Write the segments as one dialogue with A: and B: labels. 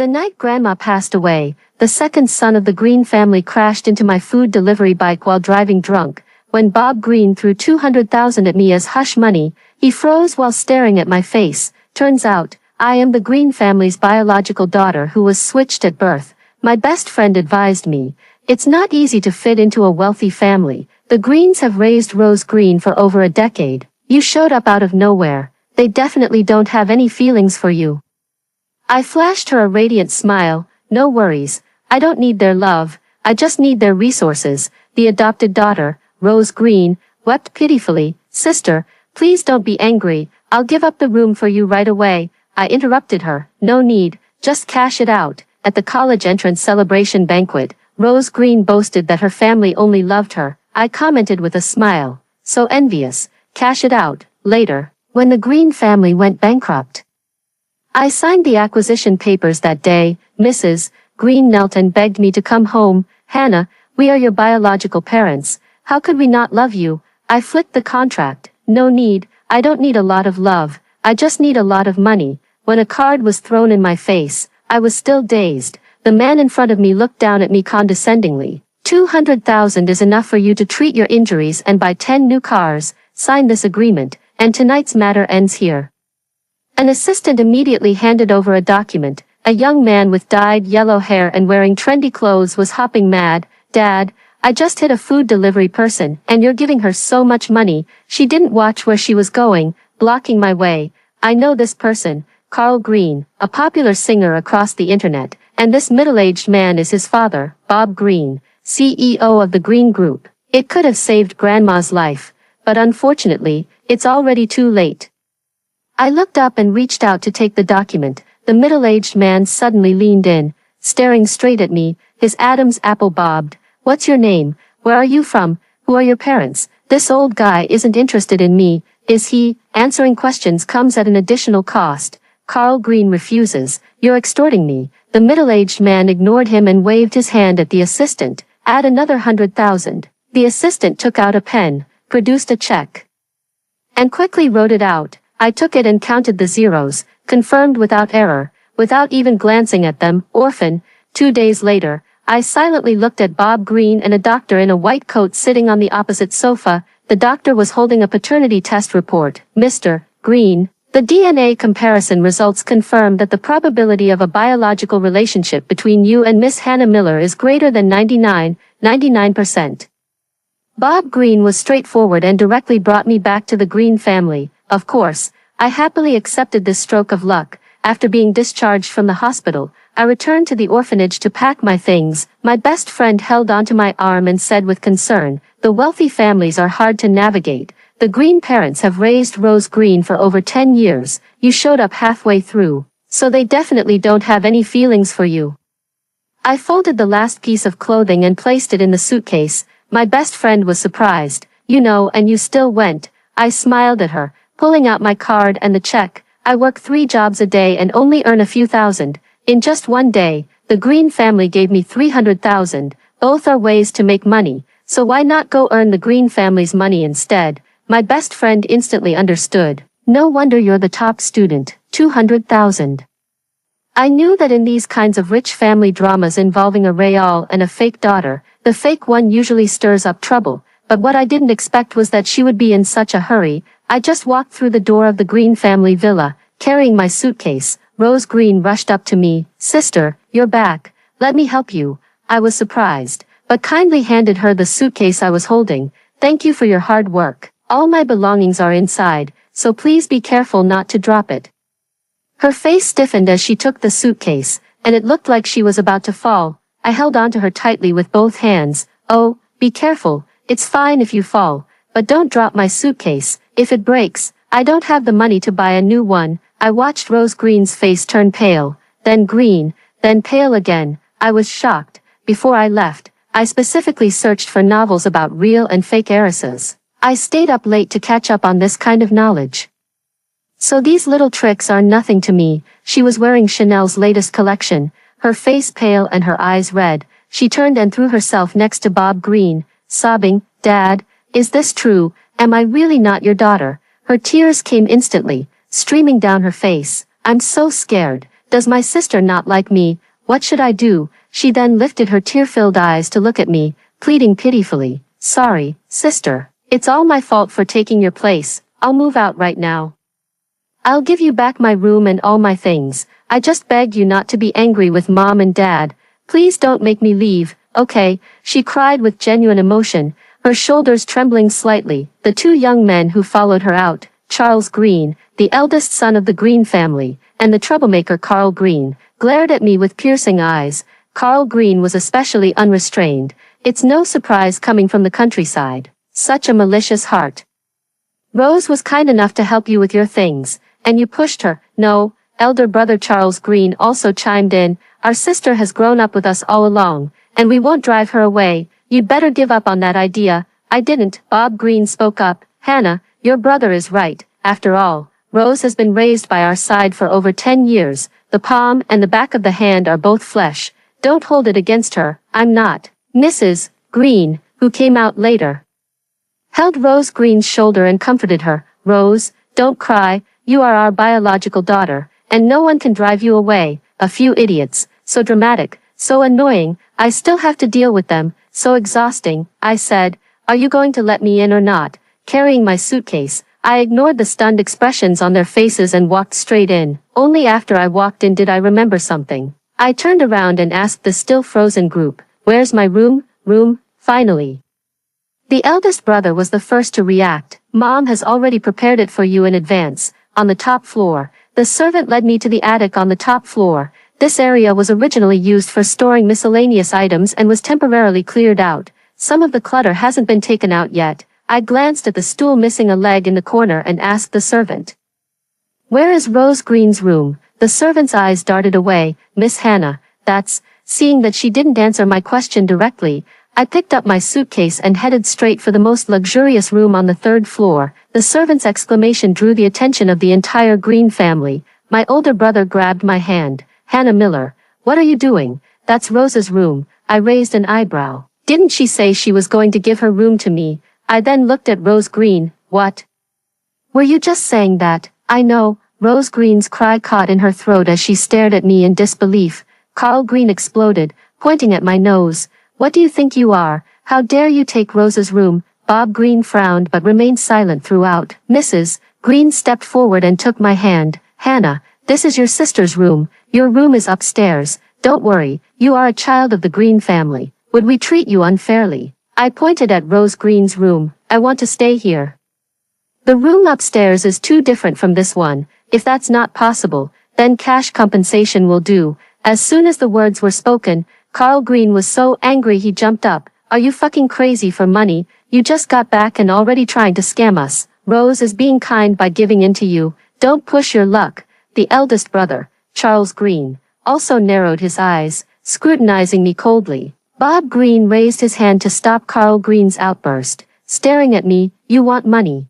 A: The night Grandma passed away, the second son of the Green family crashed into my food delivery bike while driving drunk. When Bob Green threw $200,000 at me as hush money, he froze while staring at my face. Turns out, I am the Green family's biological daughter who was switched at birth. My best friend advised me, it's not easy to fit into a wealthy family. The Greens have raised Rose Green for over a decade. You showed up out of nowhere. They definitely don't have any feelings for you. I flashed her a radiant smile. No worries. I don't need their love. I just need their resources. The adopted daughter, Rose Green, wept pitifully. Sister, please don't be angry. I'll give up the room for you right away. I interrupted her. No need. Just cash it out. At the college entrance celebration banquet, Rose Green boasted that her family only loved her. I commented with a smile. So envious. Cash it out. Later, when the Green family went bankrupt, I signed the acquisition papers that day. Mrs. Green knelt and begged me to come home. Hannah, we are your biological parents. How could we not love you? I flicked the contract. No need. I don't need a lot of love. I just need a lot of money. When a card was thrown in my face, I was still dazed. The man in front of me looked down at me condescendingly. $200,000 is enough for you to treat your injuries and buy 10 new cars. Sign this agreement, and tonight's matter ends here. An assistant immediately handed over a document. A young man with dyed yellow hair and wearing trendy clothes was hopping mad. Dad, I just hit a food delivery person, and you're giving her so much money. She didn't watch where she was going, blocking my way. I know this person, Carl Green, a popular singer across the internet, and this middle-aged man is his father, Bob Green, CEO of the Green Group. It could have saved Grandma's life, but unfortunately, it's already too late. I looked up and reached out to take the document. The middle-aged man suddenly leaned in, staring straight at me, his Adam's apple bobbed. What's your name? Where are you from? Who are your parents? This old guy isn't interested in me, is he? Answering questions comes at an additional cost. Carl Green refuses. You're extorting me. The middle-aged man ignored him and waved his hand at the assistant. Add another 100,000. The assistant took out a pen, produced a check, and quickly wrote it out. I took it and counted the zeros, confirmed without error, without even glancing at them. Orphan. 2 days later, I silently looked at Bob Green and a doctor in a white coat sitting on the opposite sofa. The doctor was holding a paternity test report. Mr. Green, the DNA comparison results confirm that the probability of a biological relationship between you and Miss Hannah Miller is greater than 99%. Bob Green was straightforward and directly brought me back to the Green family. Of course, I happily accepted this stroke of luck. After being discharged from the hospital, I returned to the orphanage to pack my things. My best friend held onto my arm and said with concern, the wealthy families are hard to navigate. The Green parents have raised Rose Green for over 10 years. You showed up halfway through, so they definitely don't have any feelings for you. I folded the last piece of clothing and placed it in the suitcase. My best friend was surprised. You know, and you still went. I smiled at her, pulling out my card and the check. I work 3 jobs a day and only earn a few thousand. In just one day, the Green family gave me 300,000. Both are ways to make money, so why not go earn the Green family's money instead? My best friend instantly understood. No wonder you're the top student. 200,000. I knew that in these kinds of rich family dramas involving a real and a fake daughter, the fake one usually stirs up trouble, but what I didn't expect was that she would be in such a hurry. I just walked through the door of the Green family villa, carrying my suitcase. Rose Green rushed up to me. Sister, you're back. Let me help you. I was surprised, but kindly handed her the suitcase I was holding. Thank you for your hard work. All my belongings are inside, so please be careful not to drop it. Her face stiffened as she took the suitcase, and it looked like she was about to fall. I held onto her tightly with both hands. Oh, be careful. It's fine if you fall, but don't drop my suitcase. If it breaks, I don't have the money to buy a new one. I watched Rose Green's face turn pale, then green, then pale again. I was shocked. Before I left, I specifically searched for novels about real and fake heiresses. I stayed up late to catch up on this kind of knowledge. So these little tricks are nothing to me. She was wearing Chanel's latest collection, her face pale and her eyes red. She turned and threw herself next to Bob Green, sobbing, Dad, is this true? Am I really not your daughter? Her tears came instantly, streaming down her face. I'm so scared. Does my sister not like me? What should I do? She then lifted her tear-filled eyes to look at me, pleading pitifully. Sorry, sister. It's all my fault for taking your place. I'll move out right now. I'll give you back my room and all my things. I just begged you not to be angry with mom and dad. Please don't make me leave, okay? She cried with genuine emotion, her shoulders trembling slightly. The two young men who followed her out, Charles Green, the eldest son of the Green family, and the troublemaker Carl Green, glared at me with piercing eyes. Carl Green was especially unrestrained. It's no surprise coming from the countryside. Such a malicious heart. Rose was kind enough to help you with your things, and you pushed her. No, elder brother Charles Green also chimed in. Our sister has grown up with us all along, and we won't drive her away. You'd better give up on that idea. I didn't. Bob Green spoke up. Hannah, your brother is right. After all, Rose has been raised by our side for over 10 years. The palm and the back of the hand are both flesh. Don't hold it against her. I'm not. Mrs. Green, who came out later, held Rose Green's shoulder and comforted her. Rose, don't cry. You are our biological daughter, and no one can drive you away. A few idiots. So dramatic, so annoying. I still have to deal with them. So exhausting. I said, are you going to let me in or not? Carrying my suitcase, I ignored the stunned expressions on their faces and walked straight in. Only after I walked in did I remember something. I turned around and asked the still frozen group, where's my room? Finally. The eldest brother was the first to react. Mom has already prepared it for you in advance. On the top floor. The servant led me to the attic on the top floor. This area was originally used for storing miscellaneous items and was temporarily cleared out. Some of the clutter hasn't been taken out yet. I glanced at the stool missing a leg in the corner and asked the servant, where is Rose Green's room? The servant's eyes darted away. Miss Hannah, that's... Seeing that she didn't answer my question directly, I picked up my suitcase and headed straight for the most luxurious room on the third floor. The servant's exclamation drew the attention of the entire Green family. My older brother grabbed my hand. Hannah Miller, what are you doing? That's Rose's room. I raised an eyebrow. Didn't she say she was going to give her room to me? I then looked at Rose Green. What? Were you just saying that? I know. Rose Green's cry caught in her throat as she stared at me in disbelief. Carl Green exploded, pointing at my nose. What do you think you are? How dare you take Rose's room? Bob Green frowned but remained silent throughout. Mrs. Green stepped forward and took my hand. Hannah, this is your sister's room. Your room is upstairs. Don't worry, you are a child of the Green family. Would we treat you unfairly? I pointed at Rose Green's room. I want to stay here. The room upstairs is too different from this one. If that's not possible, then cash compensation will do. As soon as the words were spoken, Carl Green was so angry he jumped up. Are you fucking crazy for money? You just got back and already trying to scam us. Rose is being kind by giving in to you. Don't push your luck. The eldest brother, Charles Green, also narrowed his eyes, scrutinizing me coldly. Bob Green raised his hand to stop Carl Green's outburst, staring at me. You want money?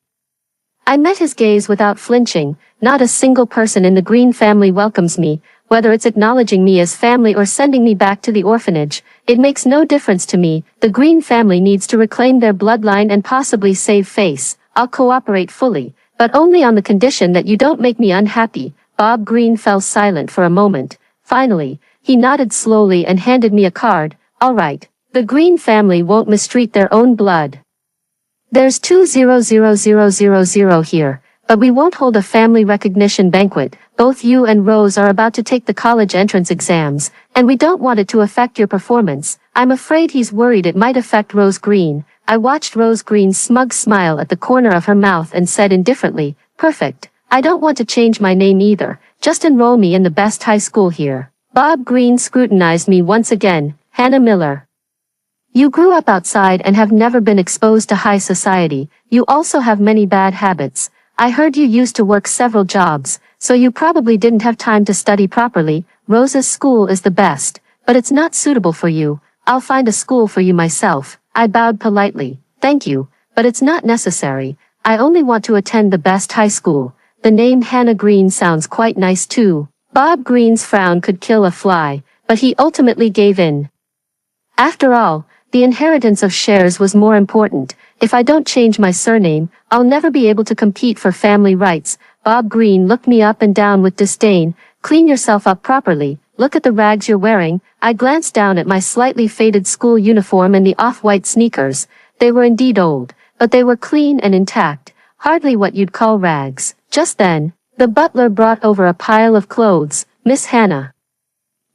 A: I met his gaze without flinching. Not a single person in the Green family welcomes me. Whether it's acknowledging me as family or sending me back to the orphanage, it makes no difference to me. The Green family needs to reclaim their bloodline and possibly save face. I'll cooperate fully, but only on the condition that you don't make me unhappy. Bob Green fell silent for a moment. Finally, he nodded slowly and handed me a card. All right. The Green family won't mistreat their own blood. There's 200,000 here. But we won't hold a family recognition banquet. Both you and Rose are about to take the college entrance exams, and we don't want it to affect your performance. I'm afraid he's worried it might affect Rose Green. I watched Rose Green's smug smile at the corner of her mouth and said indifferently, perfect. I don't want to change my name either. Just enroll me in the best high school here. Bob Green scrutinized me once again. Hannah Miller. You grew up outside and have never been exposed to high society. You also have many bad habits. I heard you used to work several jobs, so you probably didn't have time to study properly. Rose's school is the best, but it's not suitable for you. I'll find a school for you myself. I bowed politely. Thank you, but it's not necessary. I only want to attend the best high school. The name Hannah Green sounds quite nice too. Bob Green's frown could kill a fly, but he ultimately gave in. After all, the inheritance of shares was more important. If I don't change my surname, I'll never be able to compete for family rights. Bob Green looked me up and down with disdain. Clean yourself up properly. Look at the rags you're wearing. I glanced down at my slightly faded school uniform and the off-white sneakers. They were indeed old, but they were clean and intact. Hardly what you'd call rags. Just then, the butler brought over a pile of clothes. Miss Hannah.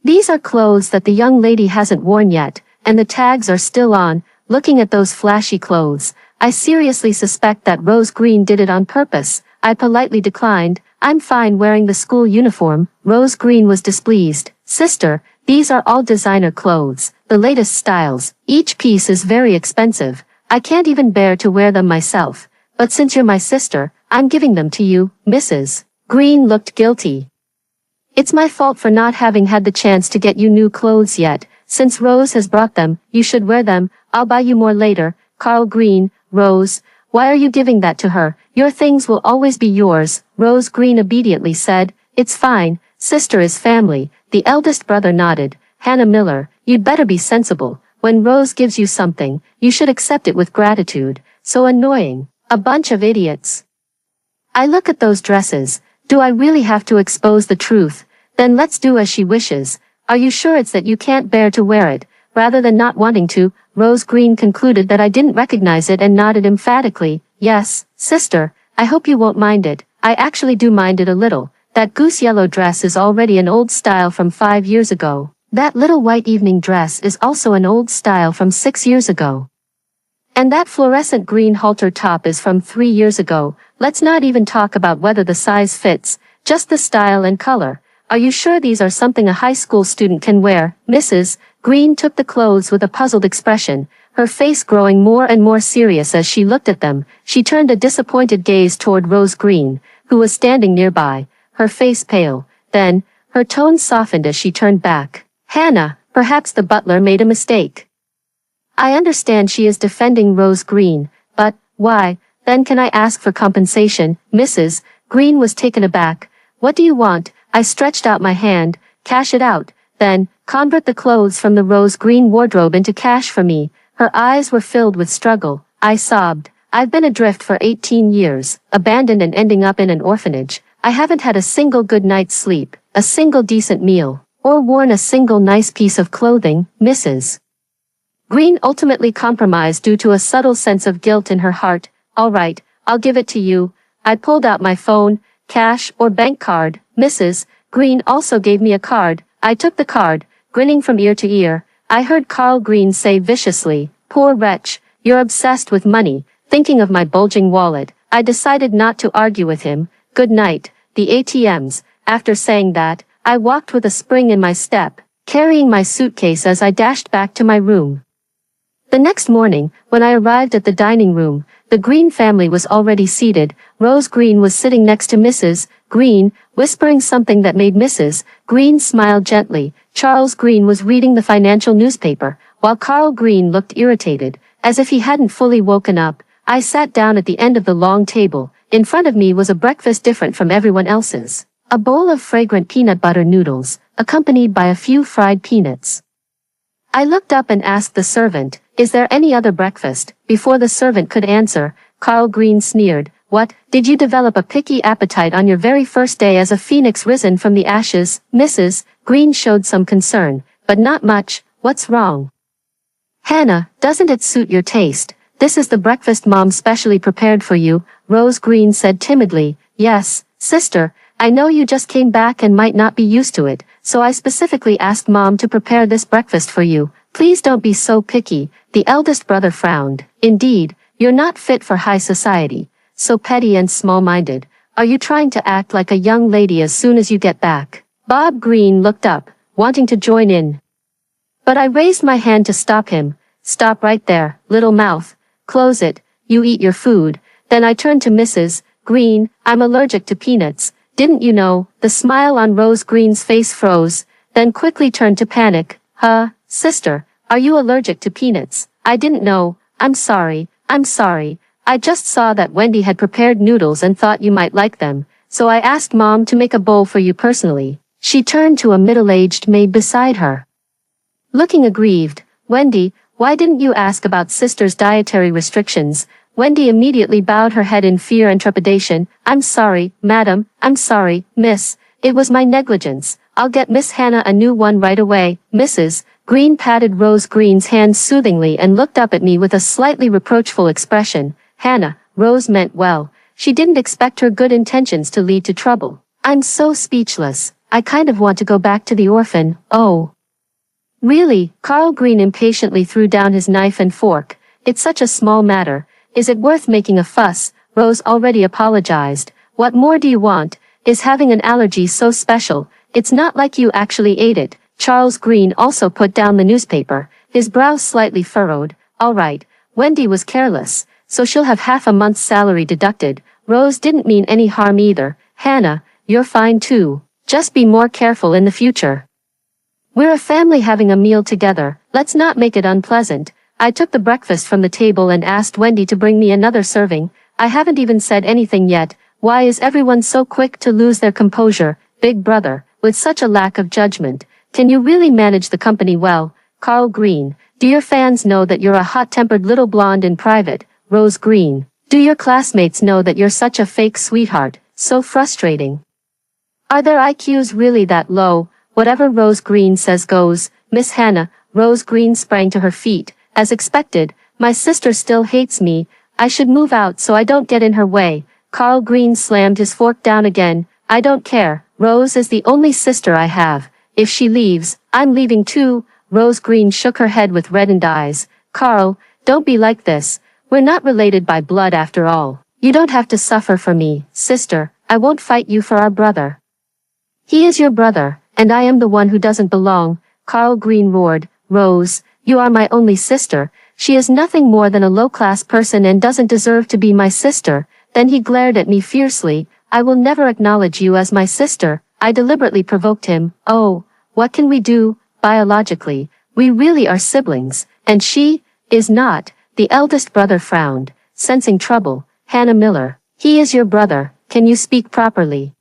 A: These are clothes that the young lady hasn't worn yet, and the tags are still on. Looking at those flashy clothes, I seriously suspect that Rose Green did it on purpose. I politely declined. I'm fine wearing the school uniform. Rose Green was displeased. Sister, these are all designer clothes, the latest styles. Each piece is very expensive. I can't even bear to wear them myself. But since you're my sister, I'm giving them to you. Mrs. Green looked guilty. It's my fault for not having had the chance to get you new clothes yet. Since Rose has brought them, you should wear them. I'll buy you more later. Carl Green. Rose, why are you giving that to her? Your things will always be yours. Rose Green obediently said, It's fine. Sister is family. The eldest brother nodded. Hannah Miller, you'd better be sensible. When Rose gives you something, you should accept it with gratitude. So annoying. A bunch of idiots. I look at those dresses. Do I really have to expose the truth? Then let's do as she wishes. Are you sure it's that you can't bear to wear it, rather than not wanting to? Rose Green concluded that I didn't recognize it and nodded emphatically. Yes, sister, I hope you won't mind it. I actually do mind it a little. That goose yellow dress is already an old style from 5 years ago. That little white evening dress is also an old style from 6 years ago. And that fluorescent green halter top is from 3 years ago. Let's not even talk about whether the size fits, just the style and color. Are you sure these are something a high school student can wear? Mrs. Green took the clothes with a puzzled expression, her face growing more and more serious as she looked at them. She turned a disappointed gaze toward Rose Green, who was standing nearby, her face pale. Then, her tone softened as she turned back. Hannah, perhaps the butler made a mistake. I understand she is defending Rose Green, but, why, then can I ask for compensation? Mrs. Green was taken aback. What do you want? I stretched out my hand. Cash it out. Then, convert the clothes from the Rose Green wardrobe into cash for me. Her eyes were filled with struggle. I sobbed. I've been adrift for 18 years, abandoned and ending up in an orphanage. I haven't had a single good night's sleep, a single decent meal, or worn a single nice piece of clothing. Mrs. Green ultimately compromised due to a subtle sense of guilt in her heart. All right, I'll give it to you. I pulled out my phone, cash or bank card. Mrs. Green also gave me a card. I took the card, grinning from ear to ear. I heard Carl Green say viciously, Poor wretch, you're obsessed with money, thinking of my bulging wallet. I decided not to argue with him. Good night, the ATMs. After saying that, I walked with a spring in my step, carrying my suitcase as I dashed back to my room. The next morning, when I arrived at the dining room, the Green family was already seated. Rose Green was sitting next to Mrs. Green, whispering something that made Mrs. Green smile gently. Charles Green was reading the financial newspaper, while Carl Green looked irritated, as if he hadn't fully woken up. I sat down at the end of the long table. In front of me was a breakfast different from everyone else's. A bowl of fragrant peanut butter noodles, accompanied by a few fried peanuts. I looked up and asked the servant, Is there any other breakfast? Before the servant could answer, Carl Green sneered, What, did you develop a picky appetite on your very first day as a phoenix risen from the ashes? Mrs. Green showed some concern, but not much. What's wrong? Hannah, doesn't it suit your taste? This is the breakfast Mom specially prepared for you, Rose Green said timidly. Yes, sister, I know you just came back and might not be used to it, so I specifically asked Mom to prepare this breakfast for you. Please don't be so picky. The eldest brother frowned. Indeed, you're not fit for high society. So petty and small-minded. Are you trying to act like a young lady as soon as you get back? Bob Green looked up, wanting to join in. But I raised my hand to stop him. Stop right there, little mouth. Close it. You eat your food. Then I turned to Mrs. Green. I'm allergic to peanuts. Didn't you know? The smile on Rose Green's face froze, then quickly turned to panic. Huh, sister, are you allergic to peanuts? I didn't know. I'm sorry. I just saw that Wendy had prepared noodles and thought you might like them, so I asked Mom to make a bowl for you personally. She turned to a middle-aged maid beside her. Looking aggrieved, Wendy, why didn't you ask about sister's dietary restrictions? Wendy immediately bowed her head in fear and trepidation. I'm sorry, madam, I'm sorry, miss. It was my negligence. I'll get Miss Hannah a new one right away. Mrs. Green patted Rose Green's hand soothingly and looked up at me with a slightly reproachful expression. Hannah, Rose meant well. She didn't expect her good intentions to lead to trouble. I'm so speechless. I kind of want to go back to the orphan. Oh. Really? Carl Green impatiently threw down his knife and fork. It's such a small matter. Is it worth making a fuss? Rose already apologized. What more do you want? Is having an allergy so special? It's not like you actually ate it. Charles Green also put down the newspaper, his brow slightly furrowed. All right, Wendy was careless, so she'll have half a month's salary deducted. Rose didn't mean any harm either. Hannah, you're fine too. Just be more careful in the future. We're a family having a meal together. Let's not make it unpleasant. I took the breakfast from the table and asked Wendy to bring me another serving. I haven't even said anything yet. Why is everyone so quick to lose their composure? Big brother, with such a lack of judgment. Can you really manage the company well? Carl Green, do your fans know that you're a hot-tempered little blonde in private? Rose Green, do your classmates know that you're such a fake sweetheart? So frustrating. Are their IQs really that low? Whatever Rose Green says goes. Miss Hannah, Rose Green sprang to her feet. As expected, my sister still hates me. I should move out so I don't get in her way. Carl Green slammed his fork down again. I don't care. Rose is the only sister I have. If she leaves, I'm leaving too. Rose Green shook her head with reddened eyes. Carl, don't be like this. We're not related by blood after all. You don't have to suffer for me, sister. I won't fight you for our brother. He is your brother, and I am the one who doesn't belong. Carl Green roared. Rose, you are my only sister. She is nothing more than a low-class person and doesn't deserve to be my sister. Then he glared at me fiercely. I will never acknowledge you as my sister. I deliberately provoked him. Oh, what can we do? Biologically, we really are siblings, and she is not. The eldest brother frowned, sensing trouble. Hannah Miller, he is your brother. Can you speak properly?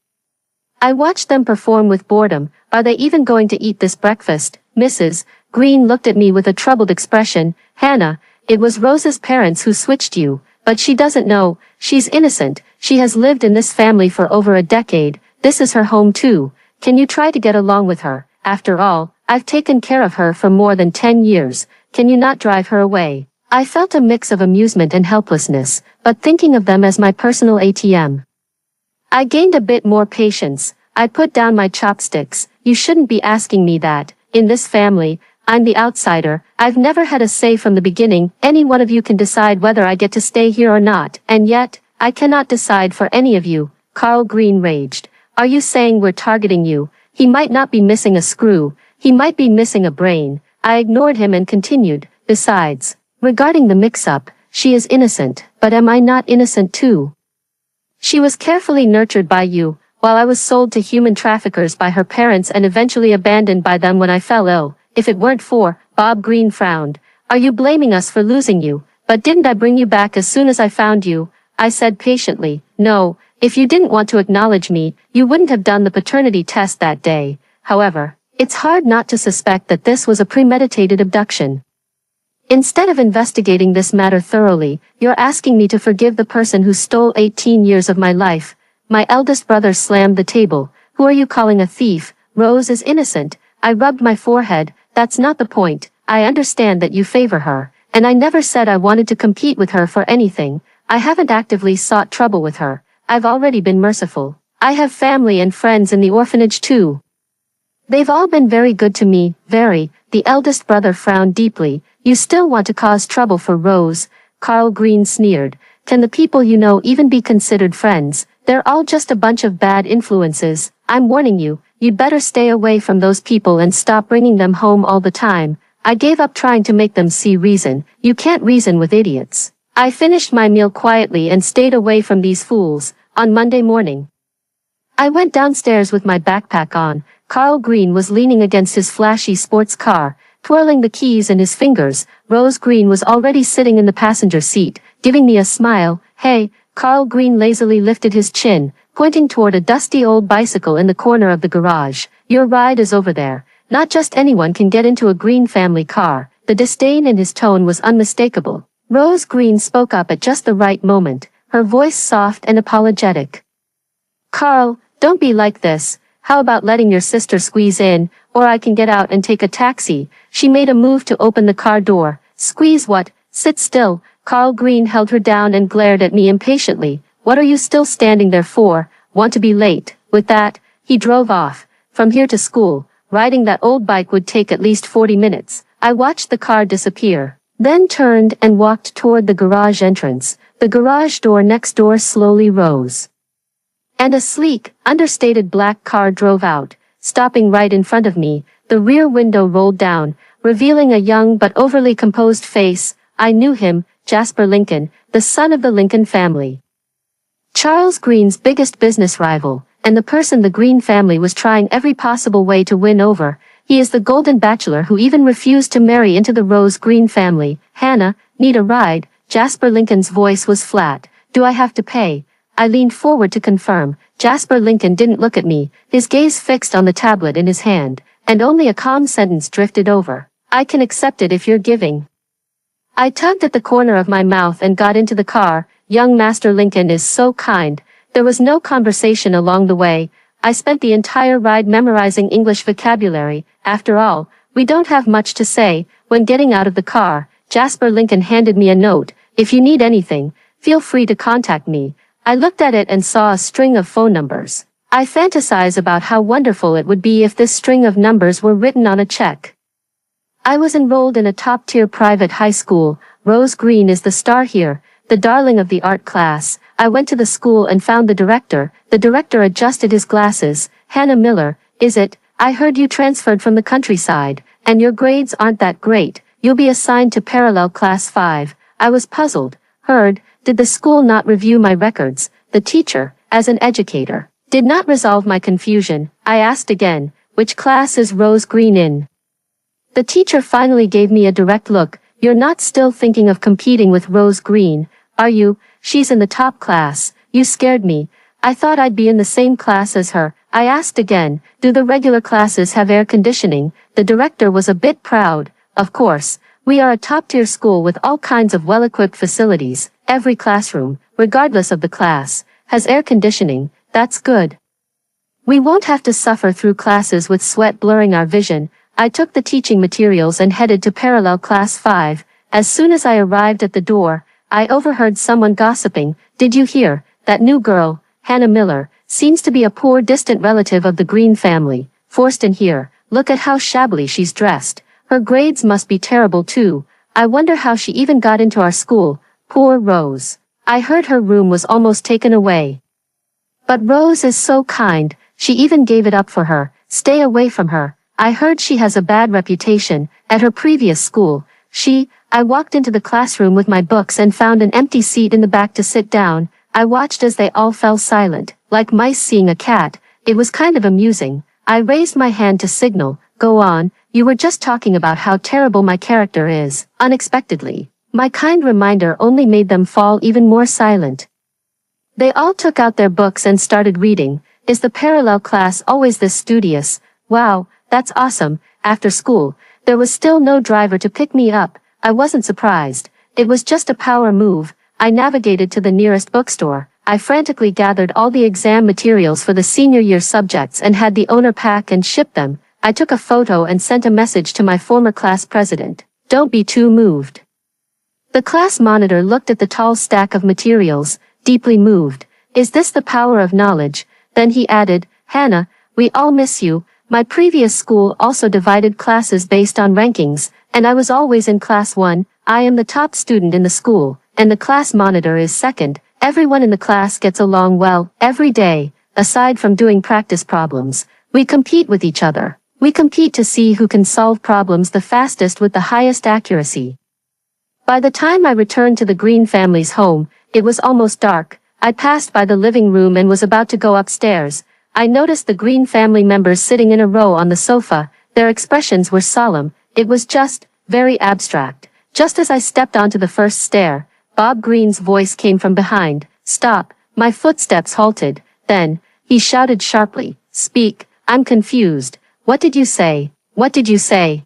A: I watched them perform with boredom. Are they even going to eat this breakfast? Mrs. Green looked at me with a troubled expression. Hannah, it was Rose's parents who switched you, but she doesn't know. She's innocent. She has lived in this family for over a decade. This is her home too. Can you try to get along with her? After all, I've taken care of her for more than 10 years. Can you not drive her away? I felt a mix of amusement and helplessness, but thinking of them as my personal ATM. I gained a bit more patience. I put down my chopsticks. You shouldn't be asking me that. In this family, I'm the outsider. I've never had a say from the beginning. Any one of you can decide whether I get to stay here or not. And yet, I cannot decide for any of you. Carl Green raged. Are you saying we're targeting you? He might not be missing a screw. He might be missing a brain. I ignored him and continued. Besides, regarding the mix-up, she is innocent. But am I not innocent too? She was carefully nurtured by you, while I was sold to human traffickers by her parents and eventually abandoned by them when I fell ill. If it weren't for, Bob Green frowned. Are you blaming us for losing you? But didn't I bring you back as soon as I found you? I said patiently. No, if you didn't want to acknowledge me, you wouldn't have done the paternity test that day. However, it's hard not to suspect that this was a premeditated abduction. Instead of investigating this matter thoroughly, you're asking me to forgive the person who stole 18 years of my life. My eldest brother slammed the table. Who are you calling a thief? Rose is innocent. I rubbed my forehead. That's not the point. I understand that you favor her, and I never said I wanted to compete with her for anything. I haven't actively sought trouble with her. I've already been merciful. I have family and friends in the orphanage too. They've all been very good to me, very. The eldest brother frowned deeply. You still want to cause trouble for Rose? Carl Green sneered. Can the people you know even be considered friends? They're all just a bunch of bad influences. I'm warning you, you'd better stay away from those people and stop bringing them home all the time. I gave up trying to make them see reason. You can't reason with idiots. I finished my meal quietly and stayed away from these fools. On Monday morning, I went downstairs with my backpack on. Carl Green was leaning against his flashy sports car, twirling the keys in his fingers. Rose Green was already sitting in the passenger seat, giving me a smile. Hey, Carl Green lazily lifted his chin, pointing toward a dusty old bicycle in the corner of the garage. Your ride is over there. Not just anyone can get into a Green family car. The disdain in his tone was unmistakable. Rose Green spoke up at just the right moment, her voice soft and apologetic. Carl, don't be like this. How about letting your sister squeeze in, or I can get out and take a taxi? She made a move to open the car door. Squeeze what? Sit still. Carl Green held her down and glared at me impatiently. What are you still standing there for? Want to be late? With that, he drove off. From here to school, riding that old bike would take at least 40 minutes. I watched the car disappear, then turned and walked toward the garage entrance. The garage door next door slowly rose, and a sleek, understated black car drove out, stopping right in front of me. The rear window rolled down, revealing a young but overly composed face. I knew him, Jasper Lincoln, the son of the Lincoln family, Charles Green's biggest business rival, and the person the Green family was trying every possible way to win over. He is the golden bachelor who even refused to marry into the Rose Green family. Hannah, need a ride? Jasper Lincoln's voice was flat. Do I have to pay? I leaned forward to confirm. Jasper Lincoln didn't look at me, his gaze fixed on the tablet in his hand, and only a calm sentence drifted over. I can accept it if you're giving. I tugged at the corner of my mouth and got into the car. Young Master Lincoln is so kind. There was no conversation along the way. I spent the entire ride memorizing English vocabulary. After all, we don't have much to say. When getting out of the car, Jasper Lincoln handed me a note. If you need anything, feel free to contact me. I looked at it and saw a string of phone numbers. I fantasize about how wonderful it would be if this string of numbers were written on a check. I was enrolled in a top-tier private high school. Rose Green is the star here, the darling of the art class. I went to the school and found the director. The director adjusted his glasses. Hannah Miller, is it? I heard you transferred from the countryside, and your grades aren't that great. You'll be assigned to parallel class 5. I was puzzled. Heard, did the school not review my records? The teacher, as an educator, did not resolve my confusion. I asked again, which class is Rose Green in? The teacher finally gave me a direct look. You're not still thinking of competing with Rose Green, are you? She's in the top class. You scared me. I thought I'd be in the same class as her. I asked again, do the regular classes have air conditioning? The director was a bit proud. Of course, we are a top-tier school with all kinds of well-equipped facilities. Every classroom, regardless of the class, has air conditioning. That's good. We won't have to suffer through classes with sweat blurring our vision. I took the teaching materials and headed to parallel class 5. As soon as I arrived at the door, I overheard someone gossiping. Did you hear? That new girl, Hannah Miller, seems to be a poor distant relative of the Green family. Forced in here. Look at how shabbily she's dressed. Her grades must be terrible too. I wonder how she even got into our school. Poor Rose. I heard her room was almost taken away. But Rose is so kind, she even gave it up for her. Stay away from her. I heard she has a bad reputation at her previous school. I walked into the classroom with my books and found an empty seat in the back to sit down. I watched as they all fell silent, like mice seeing a cat. It was kind of amusing. I raised my hand to signal. Go on, you were just talking about how terrible my character is. Unexpectedly, my kind reminder only made them fall even more silent. They all took out their books and started reading. Is the parallel class always this studious? Wow, that's awesome. After school, there was still no driver to pick me up. I wasn't surprised. It was just a power move. I navigated to the nearest bookstore. I frantically gathered all the exam materials for the senior year subjects and had the owner pack and ship them. I took a photo and sent a message to my former class president. Don't be too moved. The class monitor looked at the tall stack of materials, deeply moved. Is this the power of knowledge? Then he added, Hannah, we all miss you. My previous school also divided classes based on rankings, and I was always in class 1. I am the top student in the school, and the class monitor is second. Everyone in the class gets along well, every day. Aside from doing practice problems, we compete with each other. We compete to see who can solve problems the fastest with the highest accuracy. By the time I returned to the Green family's home, it was almost dark. I passed by the living room and was about to go upstairs. I noticed the Green family members sitting in a row on the sofa. Their expressions were solemn. It was just, very abstract. Just as I stepped onto the first stair, Bob Green's voice came from behind. Stop. My footsteps halted. Then, he shouted sharply, Speak. I'm confused. What did you say? What did you say?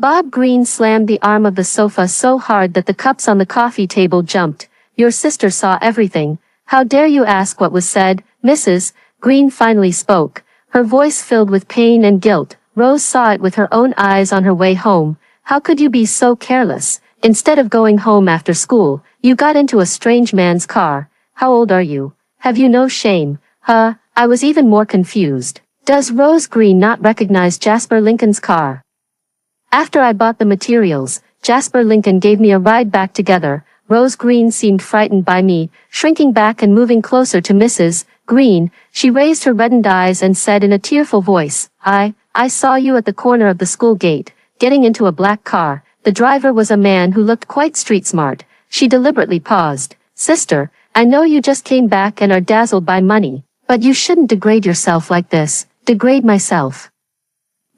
A: Bob Green slammed the arm of the sofa so hard that the cups on the coffee table jumped. Your sister saw everything. How dare you ask what was said, Mrs. Green finally spoke, her voice filled with pain and guilt. Rose saw it with her own eyes on her way home. How could you be so careless? Instead of going home after school, you got into a strange man's car. How old are you? Have you no shame? Huh? I was even more confused. Does Rose Green not recognize Jasper Lincoln's car? After I bought the materials, Jasper Lincoln gave me a ride back together. Rose Green seemed frightened by me, shrinking back and moving closer to Mrs. Green. She raised her reddened eyes and said in a tearful voice, I saw you at the corner of the school gate, getting into a black car. The driver was a man who looked quite street smart. She deliberately paused. Sister, I know you just came back and are dazzled by money, but you shouldn't degrade yourself like this. Degrade myself.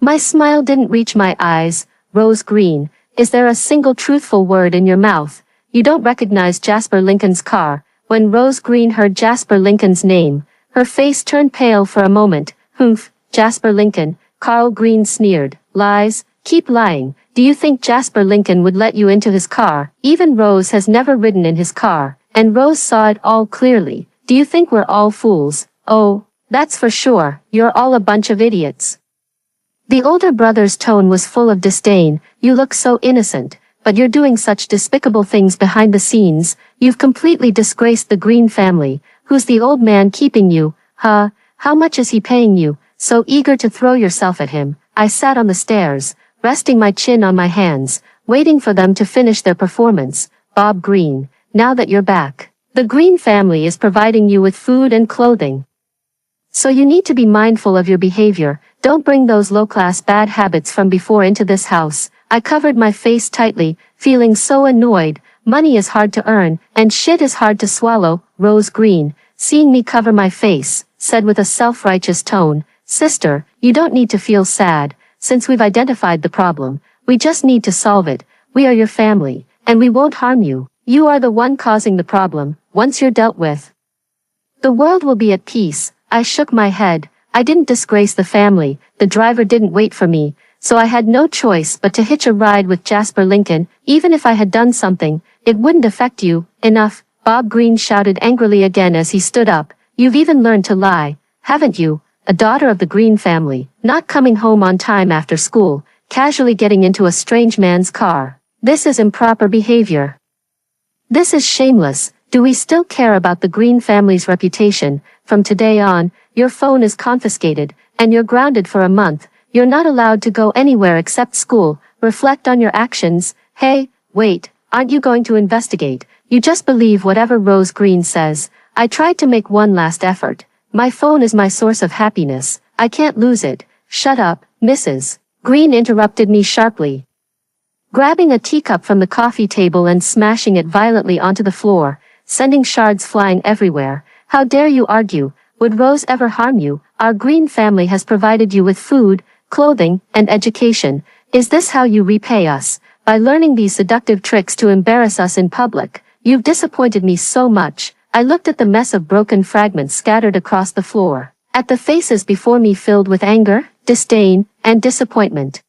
A: My smile didn't reach my eyes. Rose Green, is there a single truthful word in your mouth? You don't recognize Jasper Lincoln's car. When Rose Green heard Jasper Lincoln's name, her face turned pale for a moment. Humph, Jasper Lincoln, Carl Green sneered. Lies, keep lying. Do you think Jasper Lincoln would let you into his car? Even Rose has never ridden in his car, and Rose saw it all clearly. Do you think we're all fools? Oh, that's for sure. You're all a bunch of idiots. The older brother's tone was full of disdain. You look so innocent, but you're doing such despicable things behind the scenes. You've completely disgraced the Green family. Who's the old man keeping you? Huh? How much is he paying you? So eager to throw yourself at him. I sat on the stairs, resting my chin on my hands, waiting for them to finish their performance. Bob Green, now that you're back, the Green family is providing you with food and clothing. So you need to be mindful of your behavior. Don't bring those low-class bad habits from before into this house. I covered my face tightly, feeling so annoyed. Money is hard to earn, and shit is hard to swallow. Rose Green, seeing me cover my face, said with a self-righteous tone, Sister, you don't need to feel sad. Since we've identified the problem, we just need to solve it. We are your family, and we won't harm you. You are the one causing the problem. Once you're dealt with, the world will be at peace. I shook my head. I didn't disgrace the family. The driver didn't wait for me, so I had no choice but to hitch a ride with Jasper Lincoln. Even if I had done something, it wouldn't affect you. Enough, Bob Green shouted angrily again as he stood up. You've even learned to lie, haven't you? A daughter of the Green family, not coming home on time after school, casually getting into a strange man's car. This is improper behavior. This is shameless. Do we still care about the Green family's reputation? From today on, your phone is confiscated, and you're grounded for a month. You're not allowed to go anywhere except school. Reflect on your actions. Hey, wait, aren't you going to investigate? You just believe whatever Rose Green says. I tried to make one last effort. My phone is my source of happiness. I can't lose it. Shut up, Mrs. Green interrupted me sharply, grabbing a teacup from the coffee table and smashing it violently onto the floor, sending shards flying everywhere. How dare you argue? Would Rose ever harm you? Our Green family has provided you with food, clothing, and education. Is this how you repay us? By learning these seductive tricks to embarrass us in public? You've disappointed me so much. I looked at the mess of broken fragments scattered across the floor, at the faces before me filled with anger, disdain, and disappointment.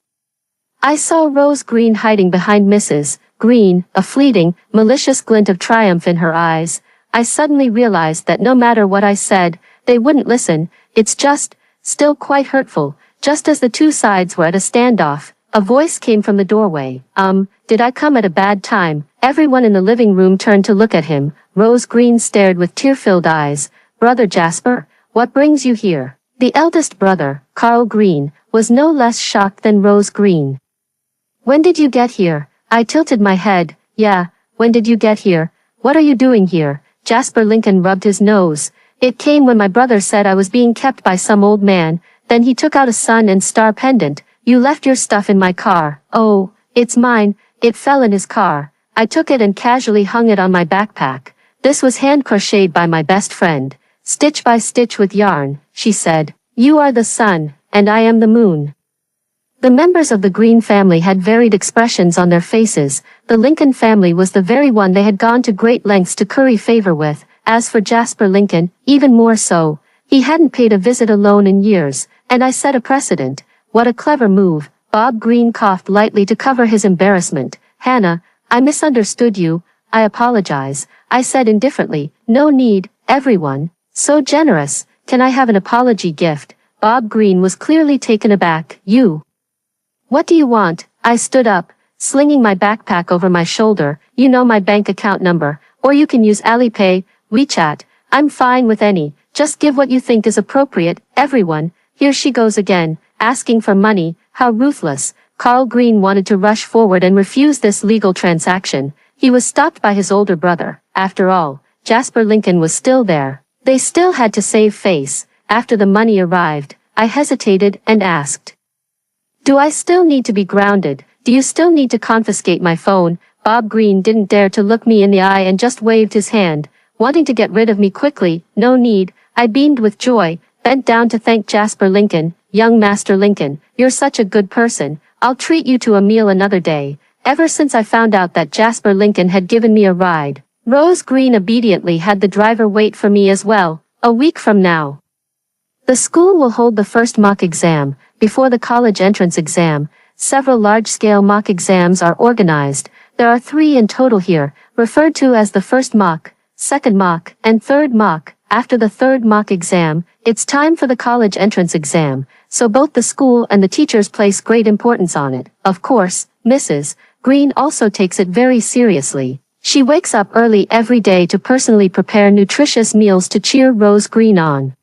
A: I saw Rose Green hiding behind Mrs. Green, a fleeting, malicious glint of triumph in her eyes. I suddenly realized that no matter what I said, they wouldn't listen. It's just, still quite hurtful. Just as the two sides were at a standoff, a voice came from the doorway. Did I come at a bad time? Everyone in the living room turned to look at him. Rose Green stared with tear-filled eyes. Brother Jasper, what brings you here? The eldest brother, Carl Green, was no less shocked than Rose Green. When did you get here? I tilted my head. Yeah, when did you get here? What are you doing here? Jasper Lincoln rubbed his nose. It came when my brother said I was being kept by some old man. Then he took out a sun and star pendant. You left your stuff in my car. Oh, it's mine. It fell in his car. I took it and casually hung it on my backpack. This was hand-crocheted by my best friend. Stitch by stitch with yarn, she said. You are the sun, and I am the moon. The members of the Green family had varied expressions on their faces. The Lincoln family was the very one they had gone to great lengths to curry favor with. As for Jasper Lincoln, even more so. He hadn't paid a visit alone in years, and I set a precedent. What a clever move. Bob Green coughed lightly to cover his embarrassment. Hannah, I misunderstood you. I apologize, I said indifferently. No need, everyone. So generous. Can I have an apology gift? Bob Green was clearly taken aback. You. What do you want? I stood up, slinging my backpack over my shoulder. You know my bank account number, or you can use Alipay, WeChat. I'm fine with any. Just give what you think is appropriate. Everyone. Here she goes again, asking for money. How ruthless. Carl Green wanted to rush forward and refuse this legal transaction. He was stopped by his older brother. After all, Jasper Lincoln was still there. They still had to save face. After the money arrived, I hesitated and asked, do I still need to be grounded? Do you still need to confiscate my phone? Bob Green didn't dare to look me in the eye and just waved his hand, wanting to get rid of me quickly. No need. I beamed with joy, bent down to thank Jasper Lincoln. Young Master Lincoln, you're such a good person. I'll treat you to a meal another day. Ever since I found out that Jasper Lincoln had given me a ride, Rose Green obediently had the driver wait for me as well. A week from now, the school will hold the first mock exam. Before the college entrance exam, several large-scale mock exams are organized. There are 3 in total here, referred to as the first mock, second mock, and third mock. After the third mock exam, it's time for the college entrance exam, so both the school and the teachers place great importance on it. Of course, Mrs. Green also takes it very seriously. She wakes up early every day to personally prepare nutritious meals to cheer Rose Green on.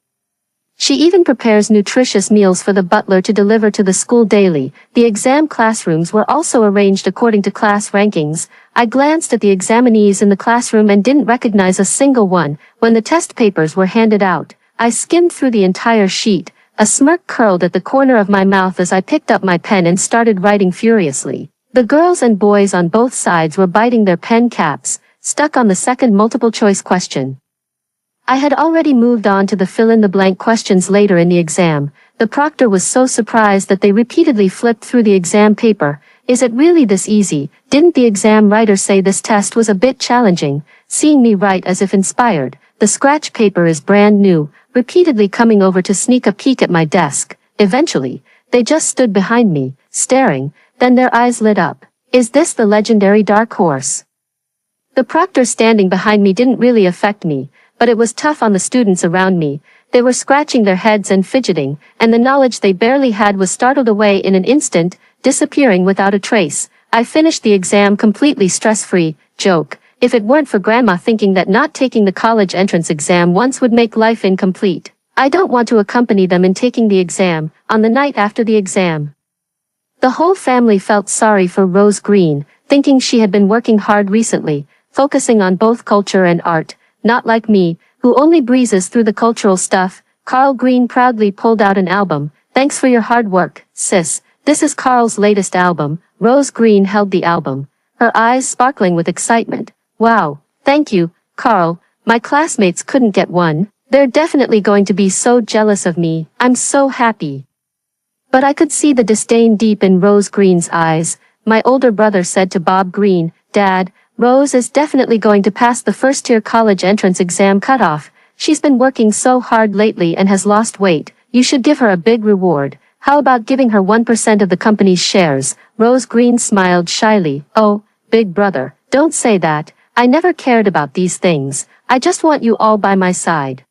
A: She even prepares nutritious meals for the butler to deliver to the school daily. The exam classrooms were also arranged according to class rankings. I glanced at the examinees in the classroom and didn't recognize a single one. When the test papers were handed out, I skimmed through the entire sheet. A smirk curled at the corner of my mouth as I picked up my pen and started writing furiously. The girls and boys on both sides were biting their pen caps, stuck on the second multiple-choice question. I had already moved on to the fill-in-the-blank questions later in the exam. The proctor was so surprised that they repeatedly flipped through the exam paper. Is it really this easy? Didn't the exam writer say this test was a bit challenging? Seeing me write as if inspired, the scratch paper is brand new, repeatedly coming over to sneak a peek at my desk. Eventually, they just stood behind me, staring, then their eyes lit up. Is this the legendary dark horse? The proctor standing behind me didn't really affect me, but it was tough on the students around me. They were scratching their heads and fidgeting, and the knowledge they barely had was startled away in an instant, disappearing without a trace. I finished the exam completely stress-free. Joke. If it weren't for Grandma thinking that not taking the college entrance exam once would make life incomplete. I don't want to accompany them in taking the exam, on the night after the exam. The whole family felt sorry for Rose Green, thinking she had been working hard recently, focusing on both culture and art. Not like me, who only breezes through the cultural stuff. Carl Green proudly pulled out an album. Thanks for your hard work, sis. This is Carl's latest album. Rose Green held the album, her eyes sparkling with excitement. Wow, thank you, Carl. My classmates couldn't get one. They're definitely going to be so jealous of me. I'm so happy. But I could see the disdain deep in Rose Green's eyes. My older brother said to Bob Green, Dad, Rose is definitely going to pass the first-year college entrance exam cutoff. She's been working so hard lately and has lost weight. You should give her a big reward. How about giving her 1% of the company's shares? Rose Green smiled shyly. Oh, big brother, don't say that. I never cared about these things. I just want you all by my side.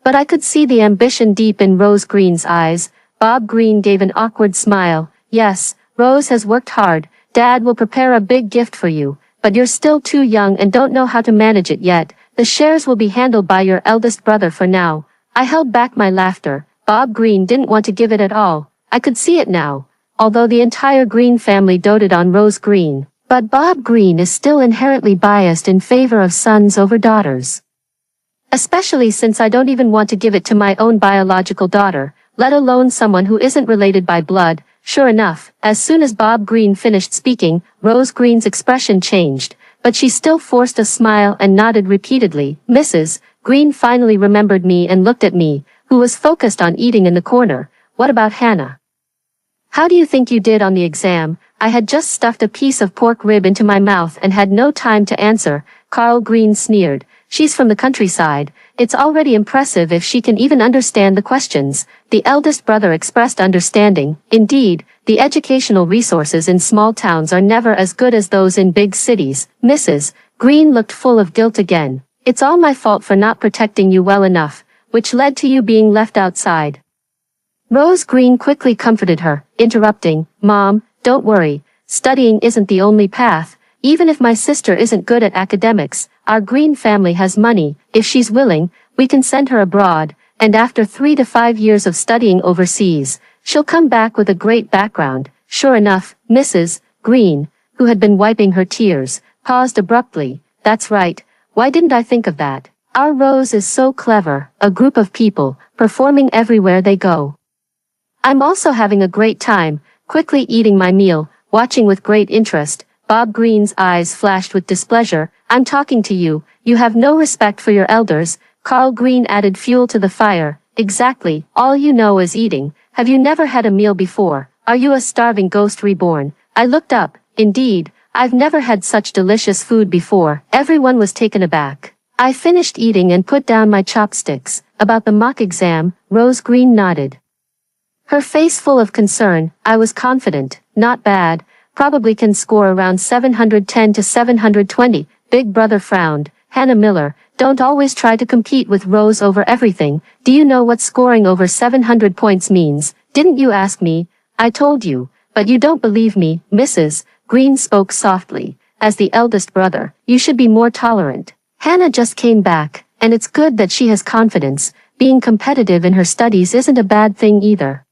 A: But I could see the ambition deep in Rose Green's eyes. Bob Green gave an awkward smile. Yes, Rose has worked hard. Dad will prepare a big gift for you. But you're still too young and don't know how to manage it yet. The shares will be handled by your eldest brother for now. I held back my laughter. Bob Green didn't want to give it at all. I could see it now. Although the entire Green family doted on Rose Green, but Bob Green is still inherently biased in favor of sons over daughters. Especially since I don't even want to give it to my own biological daughter, let alone someone who isn't related by blood. Sure enough, as soon as Bob Green finished speaking, Rose Green's expression changed, but she still forced a smile and nodded repeatedly. Mrs. Green finally remembered me and looked at me, who was focused on eating in the corner. What about Hannah? How do you think you did on the exam? I had just stuffed a piece of pork rib into my mouth and had no time to answer. Carl Green sneered. She's from the countryside. It's already impressive if she can even understand the questions. The eldest brother expressed understanding. Indeed, the educational resources in small towns are never as good as those in big cities. Mrs. Green looked full of guilt again. It's all my fault for not protecting you well enough, which led to you being left outside. Rose Green quickly comforted her, interrupting, Mom, don't worry, studying isn't the only path. Even if my sister isn't good at academics, our Green family has money. If she's willing, we can send her abroad, and after 3 to 5 years of studying overseas, she'll come back with a great background. Sure enough, Mrs. Green, who had been wiping her tears, paused abruptly. That's right, why didn't I think of that? Our Rose is so clever, a group of people, performing everywhere they go. I'm also having a great time, quickly eating my meal, watching with great interest. Bob Green's eyes flashed with displeasure. I'm talking to you, you have no respect for your elders. Carl Green added fuel to the fire. Exactly, all you know is eating. Have you never had a meal before? Are you a starving ghost reborn? I looked up. Indeed, I've never had such delicious food before. Everyone was taken aback. I finished eating and put down my chopsticks. About the mock exam, Rose Green nodded, her face full of concern. I was confident. Not bad. Probably can score around 710 to 720. Big Brother frowned. Hannah Miller, don't always try to compete with Rose over everything. Do you know what scoring over 700 points means? Didn't you ask me? I told you, but you don't believe me. Mrs. Green spoke softly. As the eldest brother, you should be more tolerant. Hannah just came back, and it's good that she has confidence. Being competitive in her studies isn't a bad thing either.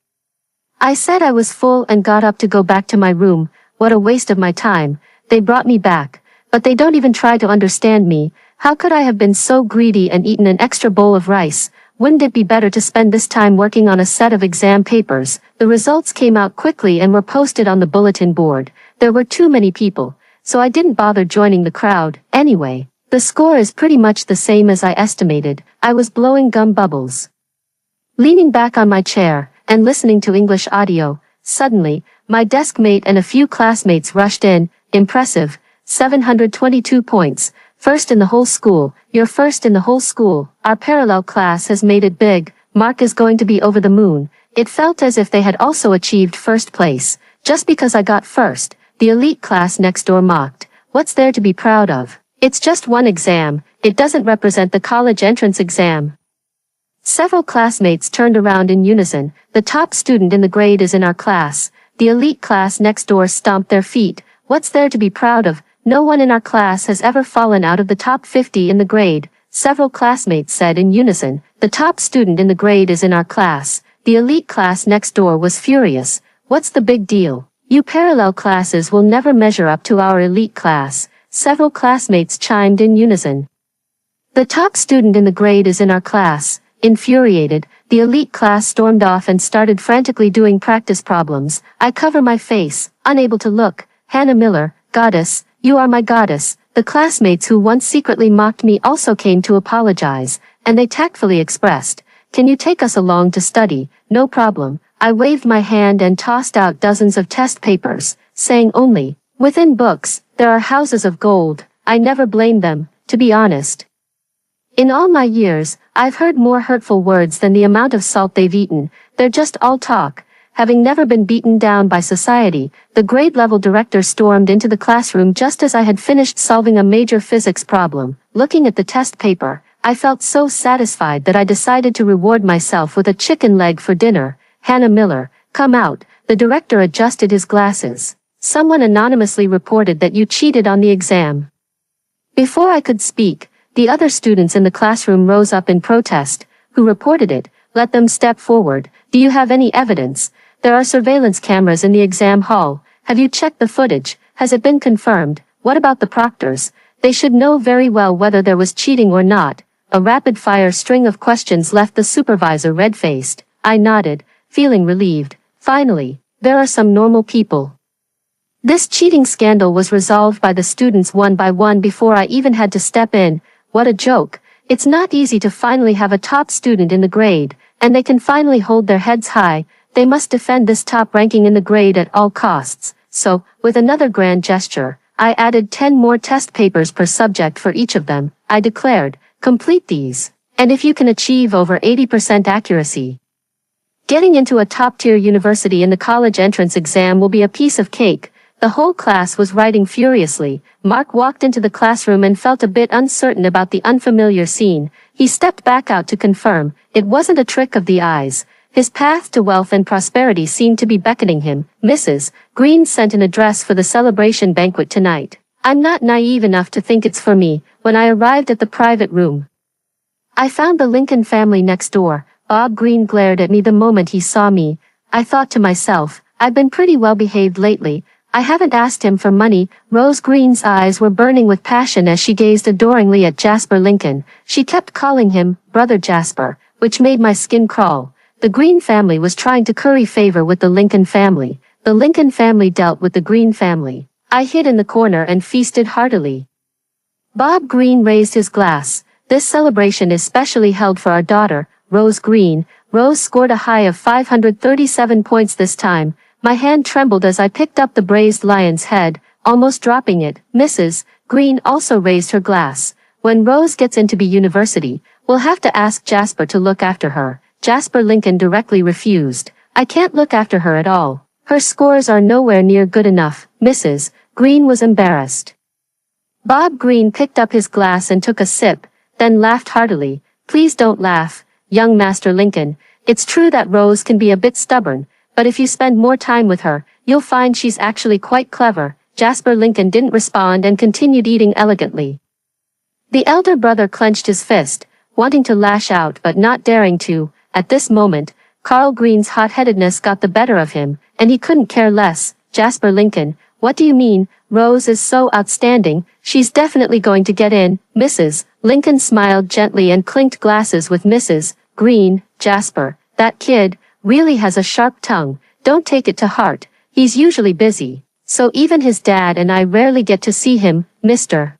A: I said I was full and got up to go back to my room. What a waste of my time. They brought me back, but they don't even try to understand me. How could I have been so greedy and eaten an extra bowl of rice? Wouldn't it be better to spend this time working on a set of exam papers? The results came out quickly and were posted on the bulletin board. There were too many people, so I didn't bother joining the crowd. Anyway, the score is pretty much the same as I estimated. I was blowing gum bubbles, leaning back on my chair and listening to English audio. Suddenly, my desk mate and a few classmates rushed in. Impressive, 722 points. First in the whole school. You're first in the whole school. Our parallel class has made it big. Mark is going to be over the moon. It felt as if they had also achieved first place. Just because I got first, the elite class next door mocked. What's there to be proud of? It's just one exam. It doesn't represent the college entrance exam. Several classmates turned around in unison. The top student in the grade is in our class. The elite class next door stomped their feet. What's there to be proud of? No one in our class has ever fallen out of the top 50 in the grade. Several classmates said in unison. The top student in the grade is in our class. The elite class next door was furious. What's the big deal? You parallel classes will never measure up to our elite class. Several classmates chimed in unison. The top student in the grade is in our class. Infuriated, the elite class stormed off and started frantically doing practice problems. I cover my face, unable to look. Hannah Miller, goddess, you are my goddess. The classmates who once secretly mocked me also came to apologize, and they tactfully expressed, can you take us along to study? No problem. I waved my hand and tossed out dozens of test papers, saying only, within books, there are houses of gold. I never blamed them, to be honest. In all my years, I've heard more hurtful words than the amount of salt they've eaten. They're just all talk. Having never been beaten down by society, the grade-level director stormed into the classroom just as I had finished solving a major physics problem. Looking at the test paper, I felt so satisfied that I decided to reward myself with a chicken leg for dinner. Hannah Miller, come out. The director adjusted his glasses. Someone anonymously reported that you cheated on the exam. Before I could speak, the other students in the classroom rose up in protest. Who reported it? Let them step forward. Do you have any evidence? There are surveillance cameras in the exam hall. Have you checked the footage? Has it been confirmed? What about the proctors? They should know very well whether there was cheating or not. A rapid-fire string of questions left the supervisor red-faced. I nodded, feeling relieved. Finally, there are some normal people. This cheating scandal was resolved by the students one by one before I even had to step in. What a joke. It's not easy to finally have a top student in the grade, and they can finally hold their heads high. They must defend this top ranking in the grade at all costs. So, with another grand gesture, I added 10 more test papers per subject for each of them. I declared, complete these, and if you can achieve over 80% accuracy, Getting into a top-tier university in the college entrance exam will be a piece of cake. The whole class was writing furiously. Mark walked into the classroom and felt a bit uncertain about the unfamiliar scene. He stepped back out to confirm. It wasn't a trick of the eyes. His path to wealth and prosperity seemed to be beckoning him. Mrs. Green sent an address for the celebration banquet tonight. I'm not naive enough to think it's for me. When I arrived at the private room, I found the Lincoln family next door. Bob Green glared at me the moment he saw me. I thought to myself, I've been pretty well behaved lately. I haven't asked him for money. Rose Green's eyes were burning with passion as she gazed adoringly at Jasper Lincoln. She kept calling him Brother Jasper, which made my skin crawl. The Green family was trying to curry favor with the Lincoln family. The Lincoln family dealt with the Green family. I hid in the corner and feasted heartily. Bob Green raised his glass. This celebration is specially held for our daughter, Rose Green. Rose scored a high of 537 points this time. My hand trembled as I picked up the braised lion's head, almost dropping it. Mrs. Green also raised her glass. When Rose gets into the university, we'll have to ask Jasper to look after her. Jasper Lincoln directly refused. I can't look after her at all. Her scores are nowhere near good enough. Mrs. Green was embarrassed. Bob Green picked up his glass and took a sip, then laughed heartily. Please don't laugh, young Master Lincoln. It's true that Rose can be a bit stubborn, but if you spend more time with her, you'll find she's actually quite clever. Jasper Lincoln didn't respond and continued eating elegantly. The elder brother clenched his fist, wanting to lash out but not daring to. At this moment, Carl Green's hot-headedness got the better of him, and he couldn't care less. Jasper Lincoln, what do you mean? Rose is so outstanding, she's definitely going to get in. Mrs. Lincoln smiled gently and clinked glasses with Mrs. Green. Jasper, that kid, really has a sharp tongue. Don't take it to heart. He's usually busy, so even his dad and I rarely get to see him. Mr.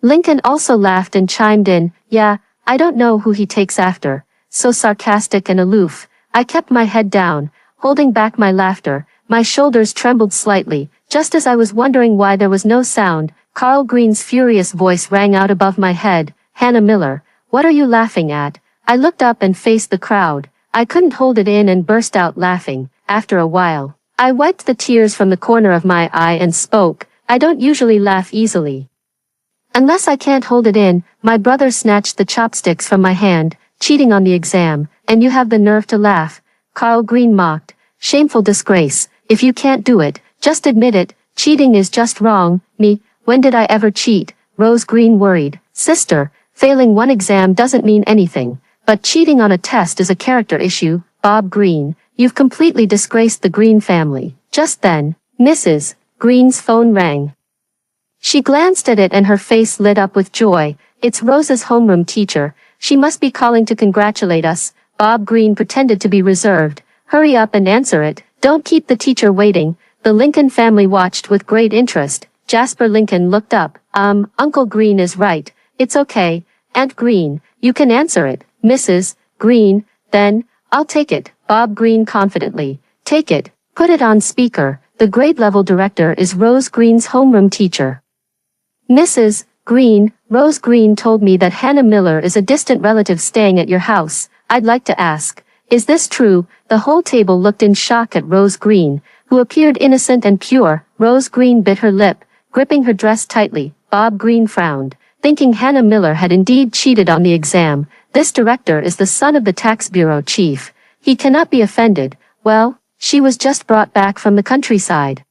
A: Lincoln also laughed and chimed in, yeah, I don't know who he takes after. So sarcastic and aloof. I kept my head down, holding back my laughter. My shoulders trembled slightly. Just as I was wondering why there was no sound, Carl Green's furious voice rang out above my head. Hannah Miller, what are you laughing at? I looked up and faced the crowd. I couldn't hold it in and burst out laughing. After a while, I wiped the tears from the corner of my eye and spoke. I don't usually laugh easily unless I can't hold it in. My brother snatched the chopsticks from my hand. Cheating on the exam, and you have the nerve to laugh. Carl Green mocked. Shameful disgrace. If you can't do it, just admit it. Cheating is just wrong. Me, when did I ever cheat? Rose Green worried. Sister, failing one exam doesn't mean anything, but cheating on a test is a character issue. Bob Green, you've completely disgraced the Green family. Just then, Mrs. Green's phone rang. She glanced at it and her face lit up with joy. It's Rose's homeroom teacher. She must be calling to congratulate us. Bob Green pretended to be reserved. Hurry up and answer it. Don't keep the teacher waiting. The Lincoln family watched with great interest. Jasper Lincoln looked up. Uncle Green is right. It's okay. Aunt Green, you can answer it. Mrs. Green, then, I'll take it. Bob Green confidently. Take it. Put it on speaker. The grade level director is Rose Green's homeroom teacher. Mrs. Green, Rose Green told me that Hannah Miller is a distant relative staying at your house. I'd like to ask, is this true? The whole table looked in shock at Rose Green, who appeared innocent and pure. Rose Green bit her lip, gripping her dress tightly. Bob Green frowned, thinking Hannah Miller had indeed cheated on the exam. This director is the son of the tax bureau chief. He cannot be offended. Well, she was just brought back from the countryside.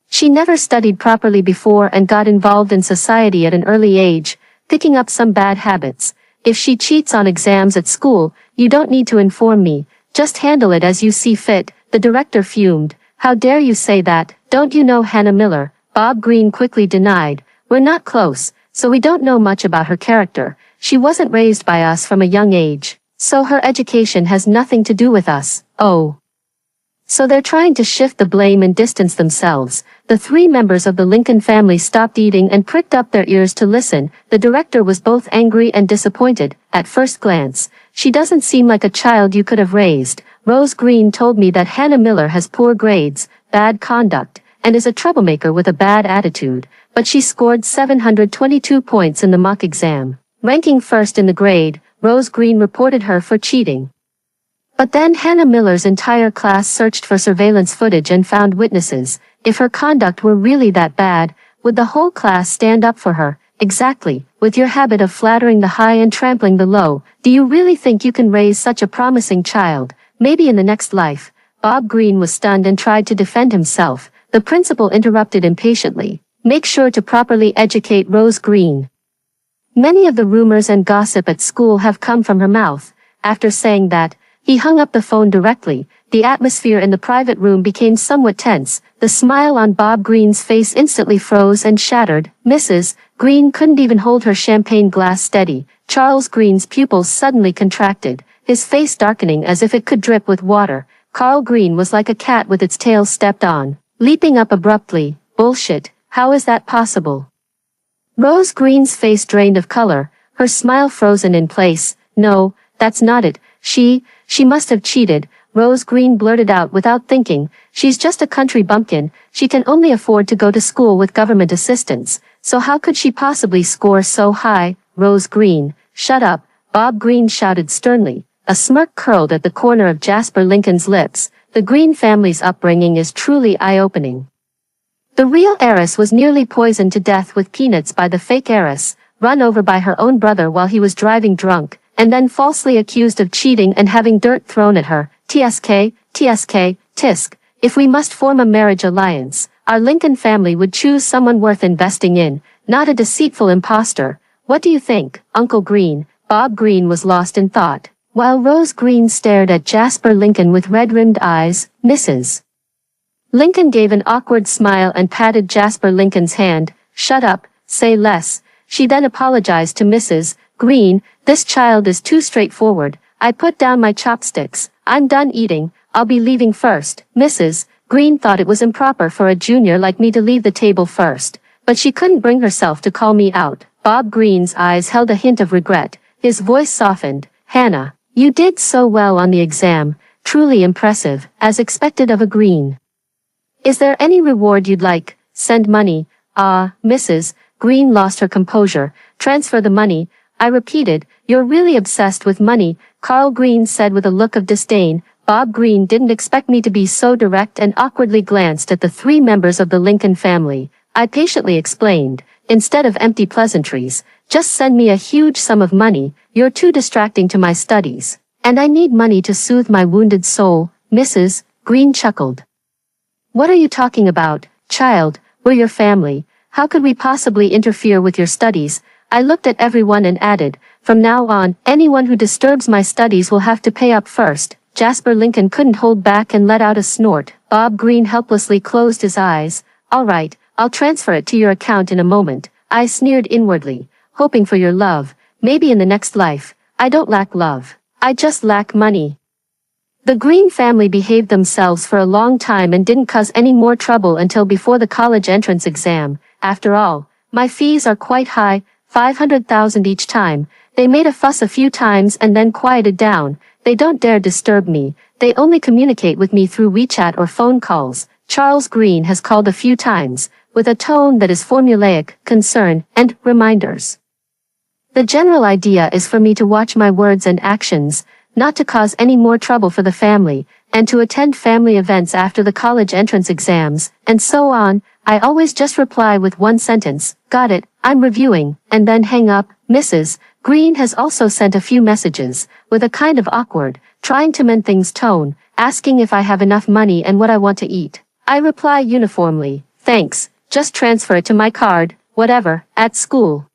A: She never studied properly before and got involved in society at an early age, picking up some bad habits. If she cheats on exams at school, you don't need to inform me. Just handle it as you see fit. The director fumed. How dare you say that? Don't you know Hannah Miller? Bob Green quickly denied. We're not close, so we don't know much about her character. She wasn't raised by us from a young age, so her education has nothing to do with us. Oh. So they're trying to shift the blame and distance themselves. The three members of the Lincoln family stopped eating and pricked up their ears to listen. The director was both angry and disappointed. At first glance, she doesn't seem like a child you could have raised. Rose Green told me that Hannah Miller has poor grades, bad conduct, and is a troublemaker with a bad attitude, but she scored 722 points in the mock exam. Ranking first in the grade, Rose Green reported her for cheating. But then Hannah Miller's entire class searched for surveillance footage and found witnesses. If her conduct were really that bad, would the whole class stand up for her? Exactly. With your habit of flattering the high and trampling the low, do you really think you can raise such a promising child? Maybe in the next life. Bob Green was stunned and tried to defend himself. The principal interrupted impatiently. Make sure to properly educate Rose Green. Many of the rumors and gossip at school have come from her mouth. After saying that, he hung up the phone directly. The atmosphere in the private room became somewhat tense. The smile on Bob Green's face instantly froze and shattered. Mrs. Green couldn't even hold her champagne glass steady. Charles Green's pupils suddenly contracted, his face darkening as if it could drip with water. Carl Green was like a cat with its tail stepped on, leaping up abruptly. Bullshit, how is that possible? Rose Green's face drained of color, her smile frozen in place. No, that's not it. She must have cheated. Rose Green blurted out without thinking. She's just a country bumpkin. She can only afford to go to school with government assistance. So how could she possibly score so high? Rose Green, shut up, Bob Green shouted sternly. A smirk curled at the corner of Jasper Lincoln's lips. The Green family's upbringing is truly eye-opening. The real heiress was nearly poisoned to death with peanuts by the fake heiress, run over by her own brother while he was driving drunk, and then falsely accused of cheating and having dirt thrown at her. TSK, tisk. If we must form a marriage alliance, our Lincoln family would choose someone worth investing in, not a deceitful impostor. What do you think, Uncle Green? Bob Green was lost in thought, while Rose Green stared at Jasper Lincoln with red-rimmed eyes. Mrs. Lincoln gave an awkward smile and patted Jasper Lincoln's hand. Shut up, say less. She then apologized to Mrs. Green. This child is too straightforward. I put down my chopsticks. I'm done eating. I'll be leaving first. Mrs. Green thought it was improper for a junior like me to leave the table first, but she couldn't bring herself to call me out. Bob Green's eyes held a hint of regret. His voice softened. Hannah, you did so well on the exam. Truly impressive, as expected of a Green. Is there any reward you'd like? Send money. Mrs. Green lost her composure. Transfer the money. I repeated, you're really obsessed with money, Carl Green said with a look of disdain. Bob Green didn't expect me to be so direct and awkwardly glanced at the three members of the Lincoln family. I patiently explained, instead of empty pleasantries, just send me a huge sum of money. You're too distracting to my studies. And I need money to soothe my wounded soul. Mrs. Green chuckled. What are you talking about, child? We're your family. How could we possibly interfere with your studies? I looked at everyone and added, from now on, anyone who disturbs my studies will have to pay up first. Jasper Lincoln couldn't hold back and let out a snort. Bob Green helplessly closed his eyes. All right, I'll transfer it to your account in a moment. I sneered inwardly, hoping for your love. Maybe in the next life. I don't lack love. I just lack money. The Green family behaved themselves for a long time and didn't cause any more trouble until before the college entrance exam. After all, my fees are quite high. $500,000 each time. They made a fuss a few times and then quieted down. They don't dare disturb me. They only communicate with me through WeChat or phone calls. Charles Green has called a few times, with a tone that is formulaic, concern, and reminders. The general idea is for me to watch my words and actions, not to cause any more trouble for the family, and to attend family events after the college entrance exams, and so on. I always just reply with one sentence, got it, I'm reviewing, and then hang up. Mrs. Green has also sent a few messages, with a kind of awkward, trying to mend things tone, asking if I have enough money and what I want to eat. I reply uniformly, thanks, just transfer it to my card, whatever, at school.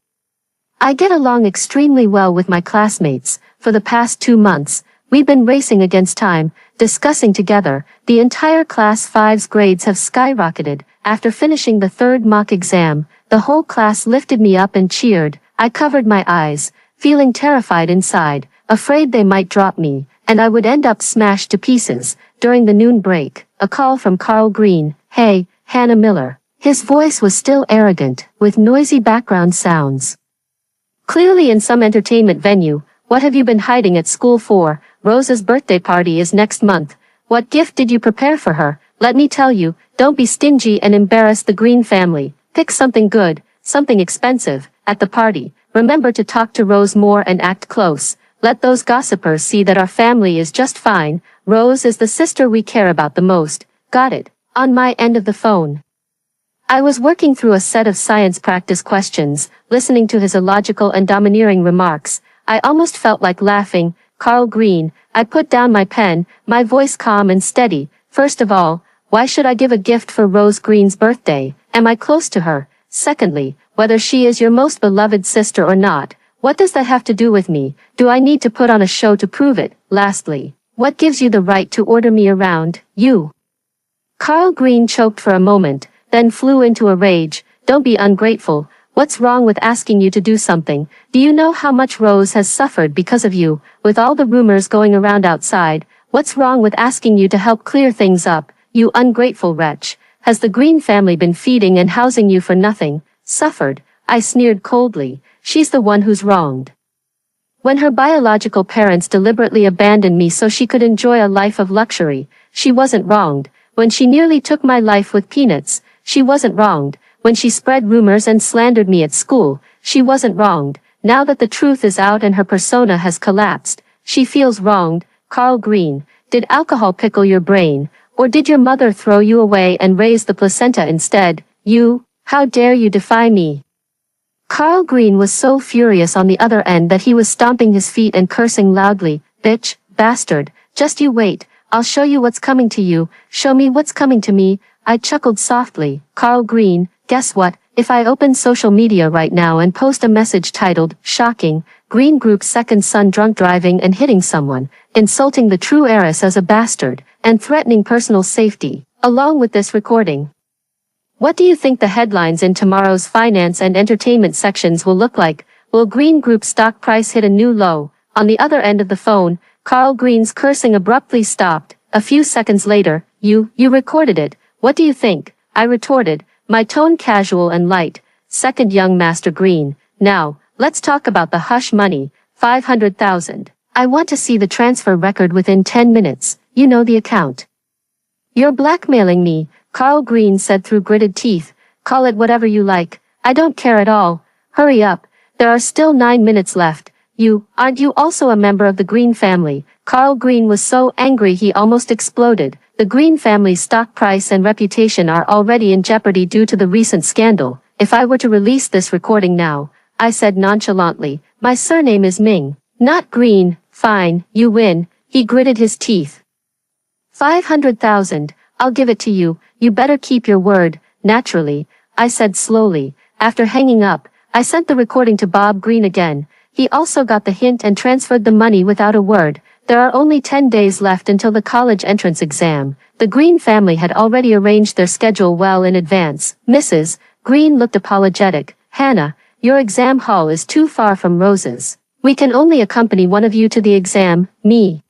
A: I get along extremely well with my classmates. For the past 2 months, we've been racing against time, discussing together. The entire Class 5's grades have skyrocketed. After finishing the third mock exam, the whole class lifted me up and cheered. I covered my eyes, feeling terrified inside, afraid they might drop me, and I would end up smashed to pieces. During the noon break, a call from Carl Green. Hey, Hannah Miller. His voice was still arrogant, with noisy background sounds. Clearly in some entertainment venue. What have you been hiding at school for? Rosa's birthday party is next month. What gift did you prepare for her? Let me tell you, don't be stingy and embarrass the Green family. Pick something good, something expensive, at the party. Remember to talk to Rose more and act close. Let those gossipers see that our family is just fine. Rose is the sister we care about the most. Got it. On my end of the phone. I was working through a set of science practice questions, listening to his illogical and domineering remarks. I almost felt like laughing. Carl Green, I put down my pen, my voice calm and steady. First of all, why should I give a gift for Rose Green's birthday? Am I close to her? Secondly, whether she is your most beloved sister or not, what does that have to do with me? Do I need to put on a show to prove it? Lastly, what gives you the right to order me around? You. Carl Green choked for a moment, then flew into a rage. Don't be ungrateful. What's wrong with asking you to do something? Do you know how much Rose has suffered because of you, with all the rumors going around outside? What's wrong with asking you to help clear things up? You ungrateful wretch. Has the Green family been feeding and housing you for nothing? Suffered? I sneered coldly. She's the one who's wronged. When her biological parents deliberately abandoned me so she could enjoy a life of luxury, she wasn't wronged. When she nearly took my life with peanuts, she wasn't wronged. When she spread rumors and slandered me at school, she wasn't wronged. Now that the truth is out and her persona has collapsed, she feels wronged. Carl Green, did alcohol pickle your brain? Or did your mother throw you away and raise the placenta instead? You, how dare you defy me? Carl Green was so furious on the other end that he was stomping his feet and cursing loudly. Bitch, bastard, just you wait, I'll show you what's coming to you, show me what's coming to me. I chuckled softly. Carl Green, guess what? If I open social media right now and post a message titled, Shocking, Green Group's second son drunk driving and hitting someone, insulting the true heiress as a bastard, and threatening personal safety, along with this recording. What do you think the headlines in tomorrow's finance and entertainment sections will look like? Will Green Group's stock price hit a new low? On the other end of the phone, Carl Green's cursing abruptly stopped. A few seconds later, you recorded it. What do you think? I retorted, my tone casual and light. Second, young Master Green. Now, let's talk about the hush money, 500,000. I want to see the transfer record within 10 minutes. You know the account. You're blackmailing me, Carl Green said through gritted teeth. Call it whatever you like. I don't care at all. Hurry up. There are still 9 minutes left. Aren't you also a member of the Green family? Carl Green was so angry he almost exploded. The Green family's stock price and reputation are already in jeopardy due to the recent scandal. If I were to release this recording now, I said nonchalantly, my surname is Ming, not Green. Fine, you win. He gritted his teeth. 500,000. I'll give it to you. You better keep your word. Naturally, I said slowly. After hanging up, I sent the recording to Bob Green again. He also got the hint and transferred the money without a word. There are only 10 days left until the college entrance exam. The Green family had already arranged their schedule well in advance. Mrs. Green looked apologetic. Hannah, your exam hall is too far from Rose's. We can only accompany one of you to the exam, me.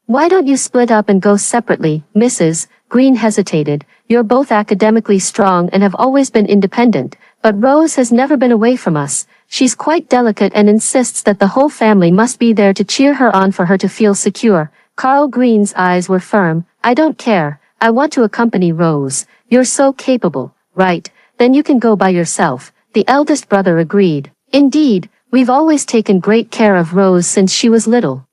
A: Why don't you split up and go separately? Mrs. Green hesitated. You're both academically strong and have always been independent, but Rose has never been away from us. She's quite delicate and insists that the whole family must be there to cheer her on for her to feel secure. Carl Green's eyes were firm. I don't care. I want to accompany Rose. You're so capable, right? Then you can go by yourself. The eldest brother agreed. Indeed, we've always taken great care of Rose since she was little.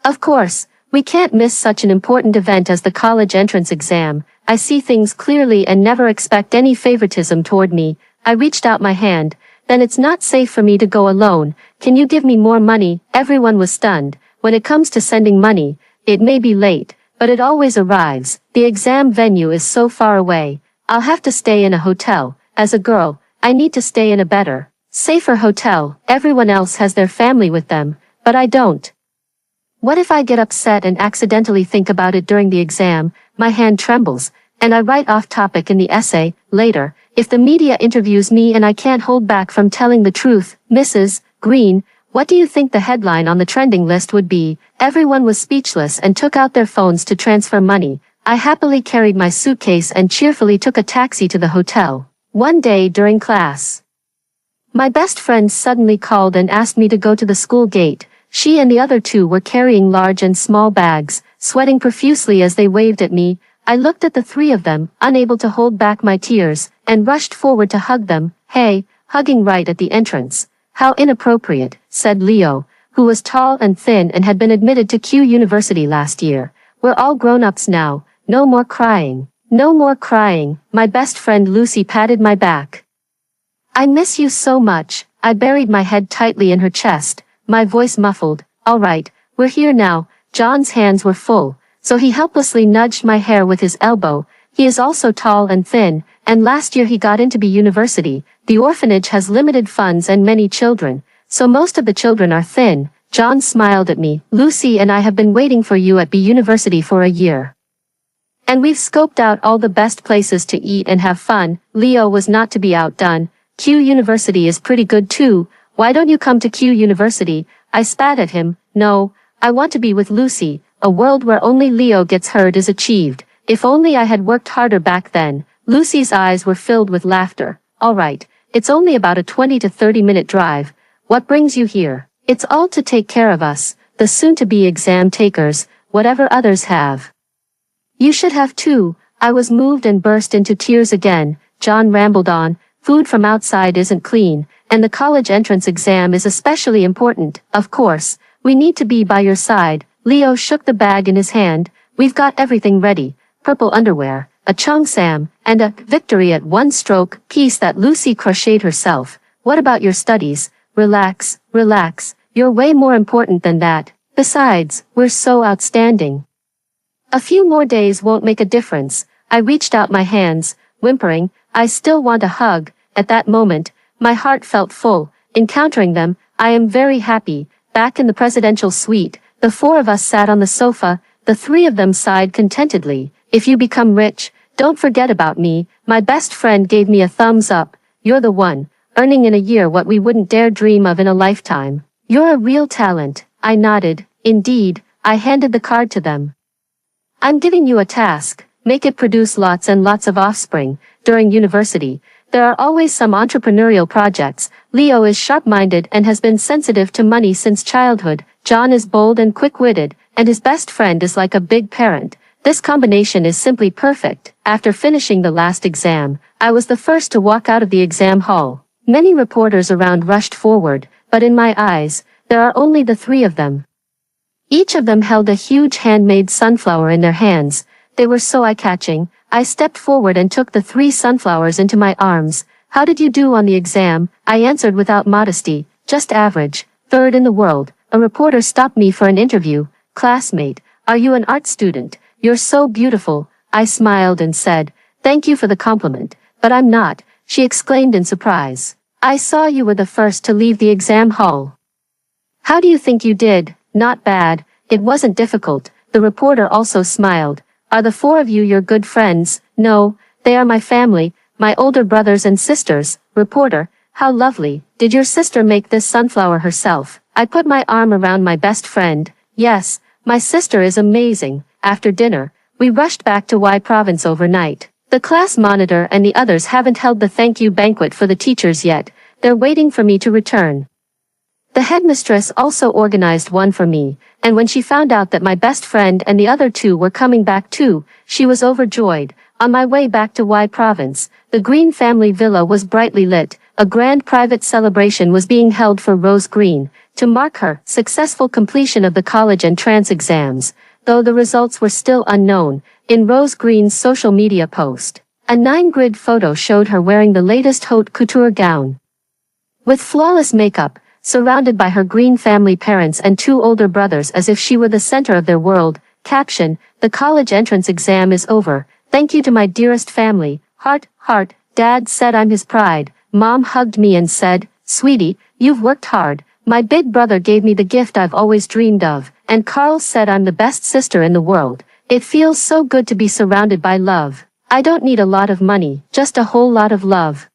A: Of course, we can't miss such an important event as the college entrance exam. I see things clearly and never expect any favoritism toward me. I reached out my hand. Then it's not safe for me to go alone. Can you give me more money? Everyone was stunned. When it comes to sending money, it may be late, but it always arrives. The exam venue is so far away. I'll have to stay in a hotel. As a girl, I need to stay in a better, safer hotel. Everyone else has their family with them, but I don't. What if I get upset and accidentally think about it during the exam? My hand trembles, and I write off topic in the essay. Later, if the media interviews me and I can't hold back from telling the truth, Mrs. Green, what do you think the headline on the trending list would be? Everyone was speechless and took out their phones to transfer money. I happily carried my suitcase and cheerfully took a taxi to the hotel. One day during class, my best friend suddenly called and asked me to go to the school gate. She and the other two were carrying large and small bags, sweating profusely as they waved at me. I looked at the three of them, unable to hold back my tears, and rushed forward to hug them. Hey, hugging right at the entrance. How inappropriate, said Leo. who was tall and thin and had been admitted to Q University last year. We're all grown-ups now, no more crying. No more crying, my best friend Lucy patted my back. I miss you so much. I buried my head tightly in her chest, my voice muffled. All right, we're here now. John's hands were full, so he helplessly nudged my hair with his elbow. He is also tall and thin, and last year he got into B University. The orphanage has limited funds and many children, so most of the children are thin. John smiled at me. Lucy and I have been waiting for you at B University for a year. And we've scoped out all the best places to eat and have fun. Leo was not to be outdone. Q University is pretty good too. Why don't you come to Q University? I spat at him. No, I want to be with Lucy. A world where only Leo gets heard is achieved. If only I had worked harder back then. Lucy's eyes were filled with laughter. All right, it's only about a 20 to 30-minute drive. What brings you here? It's all to take care of us, the soon-to-be exam takers, whatever others have. You should have too. I was moved and burst into tears again. John rambled on. Food from outside isn't clean, and the college entrance exam is especially important. Of course, we need to be by your side. Leo shook the bag in his hand. We've got everything ready. Purple underwear, a cheongsam, and a victory at one stroke piece that Lucy crocheted herself. What about your studies? Relax, relax. You're way more important than that. Besides, we're so outstanding. A few more days won't make a difference. I reached out my hands, whimpering, I still want a hug. At that moment, my heart felt full. Encountering them, I am very happy. Back in the presidential suite, the four of us sat on the sofa. The three of them sighed contentedly. If you become rich, don't forget about me. My best friend gave me a thumbs up. You're the one, earning in a year what we wouldn't dare dream of in a lifetime. You're a real talent. I nodded. Indeed. I handed the card to them. I'm giving you a task. Make it produce lots and lots of offspring. During university, there are always some entrepreneurial projects. Leo is sharp-minded and has been sensitive to money since childhood. John is bold and quick-witted, and his best friend is like a big parent. This combination is simply perfect. After finishing the last exam, I was the first to walk out of the exam hall. Many reporters around rushed forward, but in my eyes, there are only the three of them. Each of them held a huge handmade sunflower in their hands. They were so eye-catching. I stepped forward and took the 3 sunflowers into my arms. How did you do on the exam? I answered without modesty. Just average. 3rd in the world. A reporter stopped me for an interview. Classmate, are you an art student? You're so beautiful. I smiled and said, thank you for the compliment, but I'm not, she exclaimed in surprise. I saw you were the first to leave the exam hall. How do you think you did? Not bad. It wasn't difficult. The reporter also smiled. Are the 4 of you your good friends? No, they are my family, my older brothers and sisters. Reporter, how lovely. Did your sister make this sunflower herself? I put my arm around my best friend. Yes, my sister is amazing. After dinner, we rushed back to Y Province overnight. The class monitor and the others haven't held the thank you banquet for the teachers yet. They're waiting for me to return. The headmistress also organized one for me, and when she found out that my best friend and the other 2 were coming back too, she was overjoyed. On my way back to Y Province, the Green family villa was brightly lit. A grand private celebration was being held for Rose Green, to mark her successful completion of the college entrance exams, though the results were still unknown. In Rose Green's social media post, a 9-grid photo showed her wearing the latest haute couture gown. With flawless makeup, surrounded by her Green family parents and 2 older brothers as if she were the center of their world. Caption, the college entrance exam is over. Thank you to my dearest family. Heart, heart. Dad said I'm his pride. Mom hugged me and said, sweetie, you've worked hard. My big brother gave me the gift I've always dreamed of. And Carl said I'm the best sister in the world. It feels so good to be surrounded by love. I don't need a lot of money, just a whole lot of love.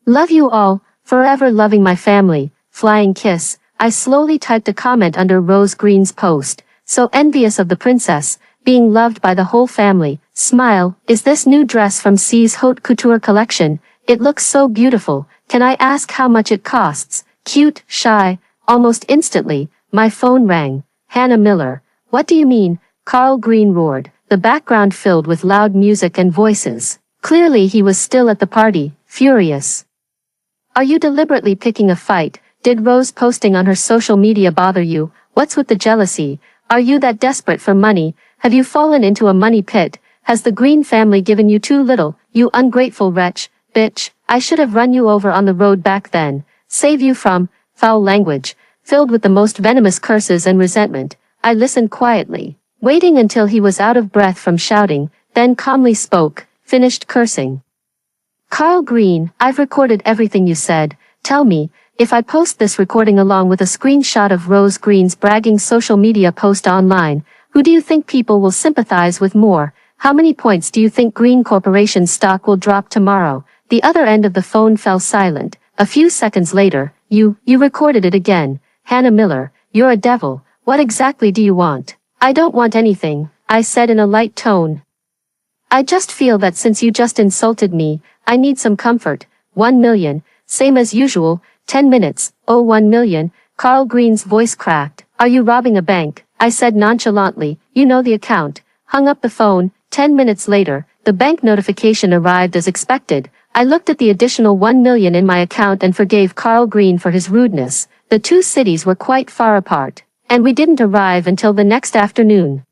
A: Love you all, forever loving my family. Flying kiss. I slowly typed a comment under Rose Green's post. So envious of the princess, being loved by the whole family. Smile. Is this new dress from C's haute couture collection? It looks so beautiful. Can I ask how much it costs? Cute, shy. Almost instantly, my phone rang. Hannah Miller. What do you mean? Carl Green roared, the background filled with loud music and voices. Clearly he was still at the party, furious. Are you deliberately picking a fight? Did Rose posting on her social media bother you? What's with the jealousy? Are you that desperate for money? Have you fallen into a money pit? Has the Green family given you too little? You ungrateful wretch, bitch, I should have run you over on the road back then. Save you from foul language, filled with the most venomous curses and resentment. I listened quietly, waiting until he was out of breath from shouting, then calmly spoke, finished cursing. Carl Green, I've recorded everything you said. Tell me, if I post this recording along with a screenshot of Rose Green's bragging social media post online, who do you think people will sympathize with more? How many points do you think Green Corporation's stock will drop tomorrow? The other end of the phone fell silent. A few seconds later, you recorded it again. Hannah Miller, you're a devil. What exactly do you want? I don't want anything, I said in a light tone. I just feel that since you just insulted me, I need some comfort. 1 million, same as usual, 10 minutes, oh 1 million, Carl Green's voice cracked. Are you robbing a bank? I said nonchalantly, you know the account. Hung up the phone. 10 minutes later, the bank notification arrived as expected. I looked at the additional 1 million in my account and forgave Carl Green for his rudeness. The two cities were quite far apart, and we didn't arrive until the next afternoon.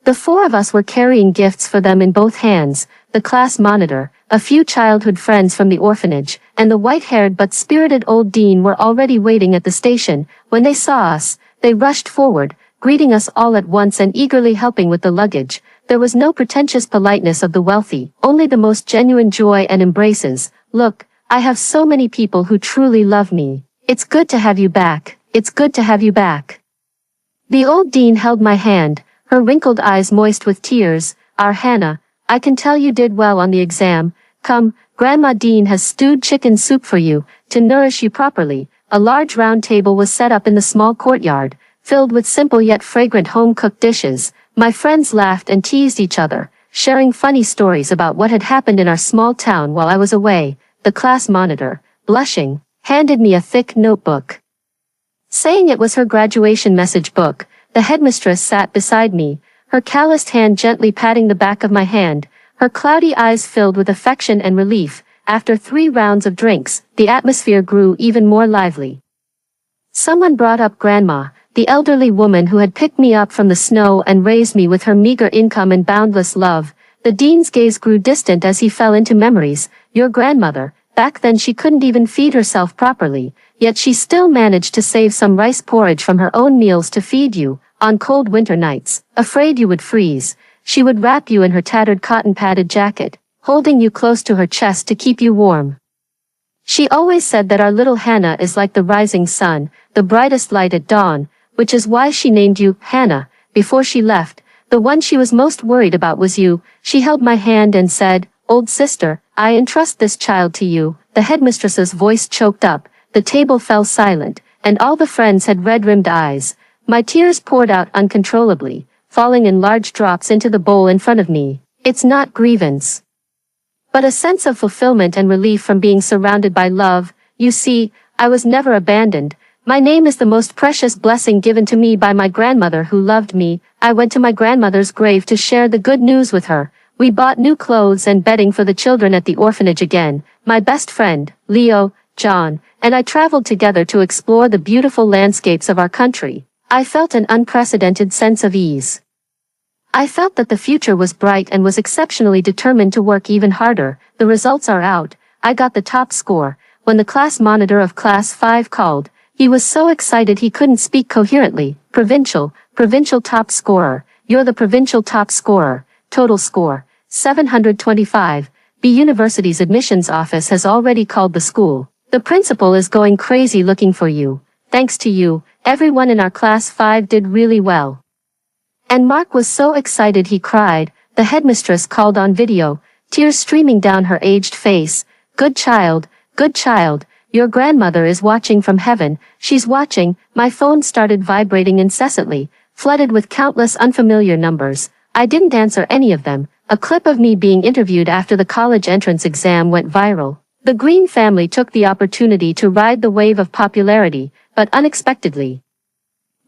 A: The four of us were carrying gifts for them in both hands, the class monitor, a few childhood friends from the orphanage, and the white-haired but spirited old dean were already waiting at the station. When they saw us, they rushed forward, greeting us all at once and eagerly helping with the luggage. There was no pretentious politeness of the wealthy, only the most genuine joy and embraces. Look, I have so many people who truly love me. It's good to have you back. It's good to have you back. The old dean held my hand, her wrinkled eyes moist with tears. Our Hannah, I can tell you did well on the exam. Come, Grandma Dean has stewed chicken soup for you, to nourish you properly. A large round table was set up in the small courtyard, filled with simple yet fragrant home-cooked dishes. My friends laughed and teased each other, sharing funny stories about what had happened in our small town while I was away. The class monitor, blushing, handed me a thick notebook. Saying it was her graduation message book, the headmistress sat beside me, her calloused hand gently patting the back of my hand, her cloudy eyes filled with affection and relief. After 3 rounds of drinks, the atmosphere grew even more lively. Someone brought up Grandma, the elderly woman who had picked me up from the snow and raised me with her meager income and boundless love. The dean's gaze grew distant as he fell into memories. Your grandmother, back then she couldn't even feed herself properly, yet she still managed to save some rice porridge from her own meals to feed you. On cold winter nights, afraid you would freeze, she would wrap you in her tattered cotton-padded jacket, holding you close to her chest to keep you warm. She always said that our little Hannah is like the rising sun, the brightest light at dawn, which is why she named you Hannah. Before she left, the one she was most worried about was you. She held my hand and said, "Old sister, I entrust this child to you." The headmistress's voice choked up, the table fell silent, and all the friends had red-rimmed eyes. My tears poured out uncontrollably, falling in large drops into the bowl in front of me. It's not grievance, but a sense of fulfillment and relief from being surrounded by love. You see, I was never abandoned. My name is the most precious blessing given to me by my grandmother who loved me. I went to my grandmother's grave to share the good news with her. We bought new clothes and bedding for the children at the orphanage again. My best friend, Leo, John, and I traveled together to explore the beautiful landscapes of our country. I felt an unprecedented sense of ease. I felt that the future was bright and was exceptionally determined to work even harder. The results are out. I got the top score. When the class monitor of Class 5 called, he was so excited he couldn't speak coherently. Provincial top scorer. You're the provincial top scorer. Total score, 725. B University's admissions office has already called the school. The principal is going crazy looking for you. Thanks to you, everyone in our Class 5 did really well. And Mark was so excited he cried. The headmistress called on video, tears streaming down her aged face. Good child, your grandmother is watching from heaven. She's watching. My phone started vibrating incessantly, flooded with countless unfamiliar numbers. I didn't answer any of them. A clip of me being interviewed after the college entrance exam went viral. The Green family took the opportunity to ride the wave of popularity, but unexpectedly.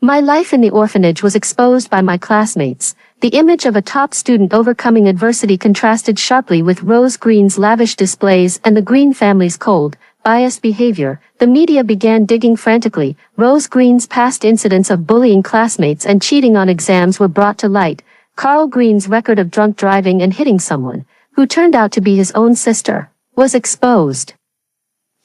A: My life in the orphanage was exposed by my classmates. The image of a top student overcoming adversity contrasted sharply with Rose Green's lavish displays and the Green family's cold, biased behavior, the media began digging frantically. Rose Green's past incidents of bullying classmates and cheating on exams were brought to light. Carl Green's record of drunk driving and hitting someone, who turned out to be his own sister, was exposed.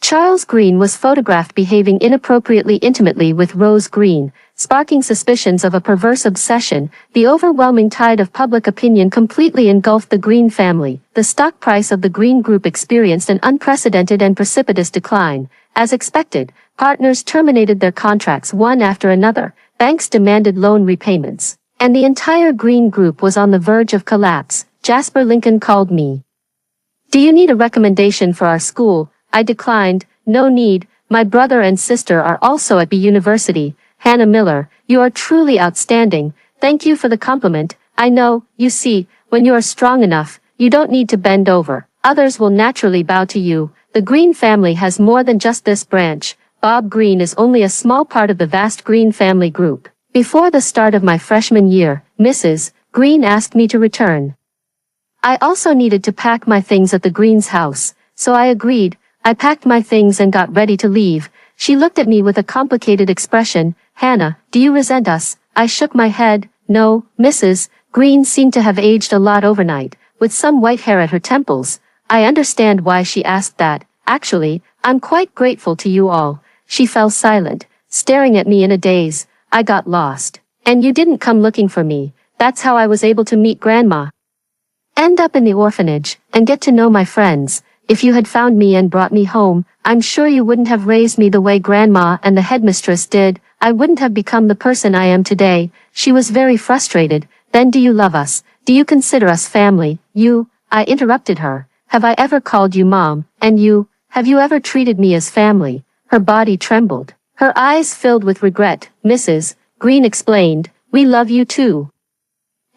A: Charles Green was photographed behaving inappropriately intimately with Rose Green, sparking suspicions of a perverse obsession. The overwhelming tide of public opinion completely engulfed the Green family. The stock price of the Green Group experienced an unprecedented and precipitous decline. As expected, partners terminated their contracts one after another, banks demanded loan repayments, and the entire Green Group was on the verge of collapse. Jasper Lincoln called me. "Do you need a recommendation for our school?" I declined. "No need. My brother and sister are also at B University." "Hannah Miller, you are truly outstanding. Thank you for the compliment. I know, you see, when you are strong enough, you don't need to bend over. Others will naturally bow to you. The Green family has more than just this branch. Bob Green is only a small part of the vast Green family group." Before the start of my freshman year, Mrs. Green asked me to return. I also needed to pack my things at the Green's house, so I agreed. I packed my things and got ready to leave. She looked at me with a complicated expression. "Hannah, do you resent us?" I shook my head. "No." Mrs. Green seemed to have aged a lot overnight, with some white hair at her temples. I understand why she asked that. "Actually, I'm quite grateful to you all." She fell silent, staring at me in a daze. "I got lost. And you didn't come looking for me. That's how I was able to meet Grandma. End up in the orphanage, and get to know my friends. If you had found me and brought me home, I'm sure you wouldn't have raised me the way Grandma and the headmistress did. I wouldn't have become the person I am today." She was very frustrated. "Then do you love us? Do you consider us family?" I interrupted her. "Have I ever called you Mom? And you, have you ever treated me as family?" Her body trembled. Her eyes filled with regret. Mrs. Green explained, "We love you too.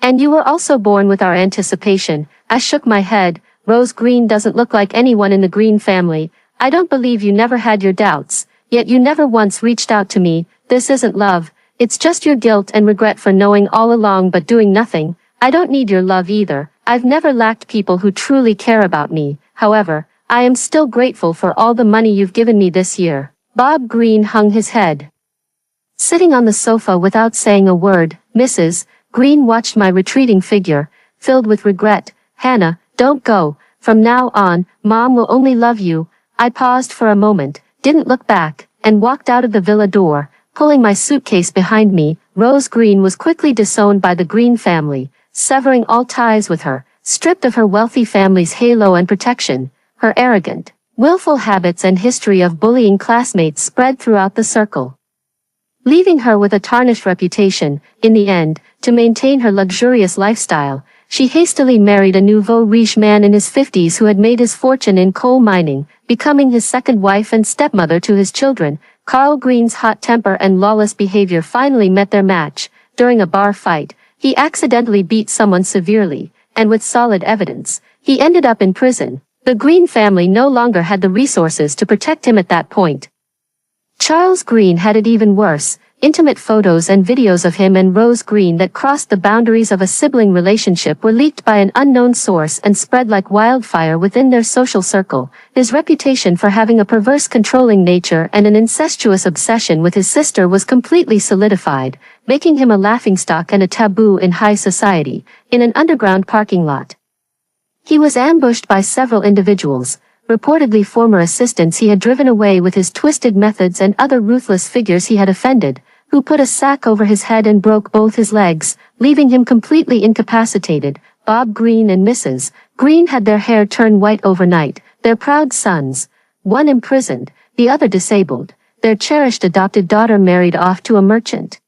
A: And you were also born with our anticipation." I shook my head. "Rose Green doesn't look like anyone in the Green family. I don't believe you never had your doubts, yet you never once reached out to me. This isn't love. It's just your guilt and regret for knowing all along but doing nothing. I don't need your love either. I've never lacked people who truly care about me. However, I am still grateful for all the money you've given me this year." Bob Green hung his head. Sitting on the sofa without saying a word, Mrs. Green watched my retreating figure, filled with regret. "Hannah, don't go. From now on, Mom will only love you." I paused for a moment, didn't look back, and walked out of the villa door, pulling my suitcase behind me. Rose Green was quickly disowned by the Green family, severing all ties with her, stripped of her wealthy family's halo and protection. Her arrogant, willful habits and history of bullying classmates spread throughout the circle, leaving her with a tarnished reputation. In the end, to maintain her luxurious lifestyle, she hastily married a nouveau riche man in his 50s who had made his fortune in coal mining, becoming his second wife and stepmother to his children. Carl Green's hot temper and lawless behavior finally met their match. During a bar fight, he accidentally beat someone severely, and with solid evidence, he ended up in prison. The Green family no longer had the resources to protect him at that point. Charles Green had it even worse. Intimate photos and videos of him and Rose Green that crossed the boundaries of a sibling relationship were leaked by an unknown source and spread like wildfire within their social circle. His reputation for having a perverse controlling nature and an incestuous obsession with his sister was completely solidified, making him a laughingstock and a taboo in high society. In an underground parking lot, he was ambushed by several individuals, reportedly former assistants he had driven away with his twisted methods and other ruthless figures he had offended, who put a sack over his head and broke both his legs, leaving him completely incapacitated. Bob Green and Mrs. Green had their hair turn white overnight, their proud sons, one imprisoned, the other disabled, their cherished adopted daughter married off to a merchant,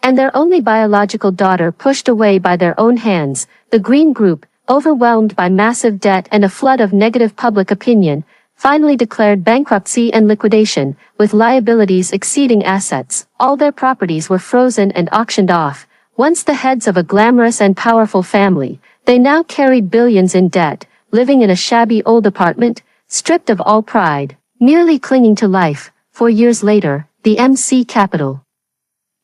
A: and their only biological daughter pushed away by their own hands. The Green Group, overwhelmed by massive debt and a flood of negative public opinion, finally declared bankruptcy and liquidation, with liabilities exceeding assets. All their properties were frozen and auctioned off. Once the heads of a glamorous and powerful family, they now carried billions in debt, living in a shabby old apartment, stripped of all pride, merely clinging to life. 4 years later, the MC Capital,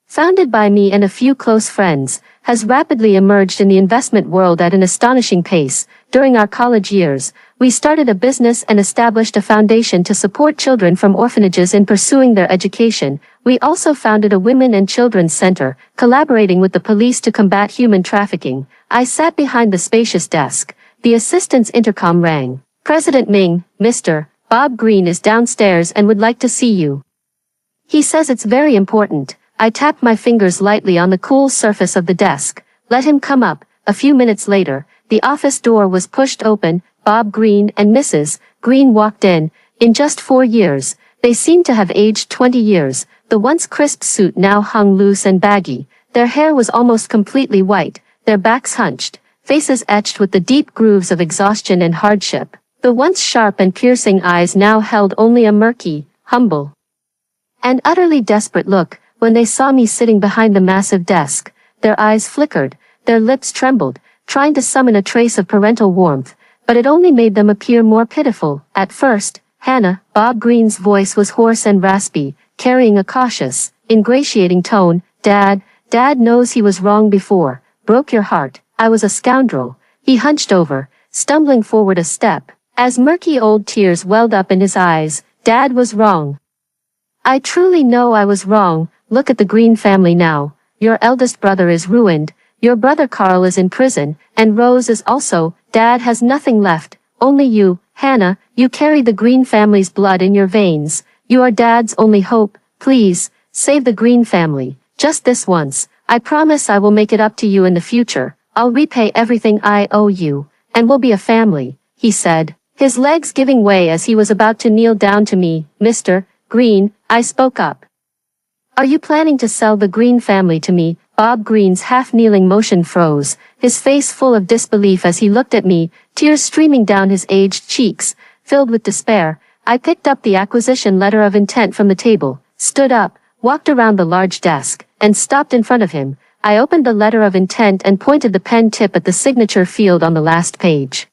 A: founded by me and a few close friends, has rapidly emerged in the investment world at an astonishing pace. During our college years, we started a business and established a foundation to support children from orphanages in pursuing their education. We also founded a women and children's center, collaborating with the police to combat human trafficking. I sat behind the spacious desk. The assistant's intercom rang. President Ming, Mr. Bob Green is downstairs and would like to see you. He says it's very important. I tapped my fingers lightly on the cool surface of the desk. Let him come up. A few minutes later, the office door was pushed open. Bob Green and Mrs. Green walked in. In just 4 years, they seemed to have aged 20 years. The once crisp suit now hung loose and baggy. Their hair was almost completely white, their backs hunched, faces etched with the deep grooves of exhaustion and hardship. The once sharp and piercing eyes now held only a murky, humble, and utterly desperate look. When they saw me sitting behind the massive desk, their eyes flickered, their lips trembled, trying to summon a trace of parental warmth, but it only made them appear more pitiful. At first, Hannah, Bob Green's voice was hoarse and raspy, carrying a cautious, ingratiating tone. Dad knows he was wrong before. Broke your heart. I was a scoundrel. He hunched over, stumbling forward a step. As murky old tears welled up in his eyes, Dad was wrong. I truly know I was wrong. Look at the Green family now. Your eldest brother is ruined. Your brother Carl is in prison, and Rose is also. Dad has nothing left. Only you, Hannah. You carry the Green family's blood in your veins. You are Dad's only hope. Please, save the Green family. Just this once. I promise I will make it up to you in the future. I'll repay everything I owe you, and we'll be a family, he said, his legs giving way as he was about to kneel down to me. Mr. Green, I spoke up. Are you planning to sell the Green family to me? Bob Green's half-kneeling motion froze, his face full of disbelief as he looked at me, tears streaming down his aged cheeks, filled with despair. I picked up the acquisition letter of intent from the table, stood up, walked around the large desk, and stopped in front of him. I opened the letter of intent and pointed the pen tip at the signature field on the last page.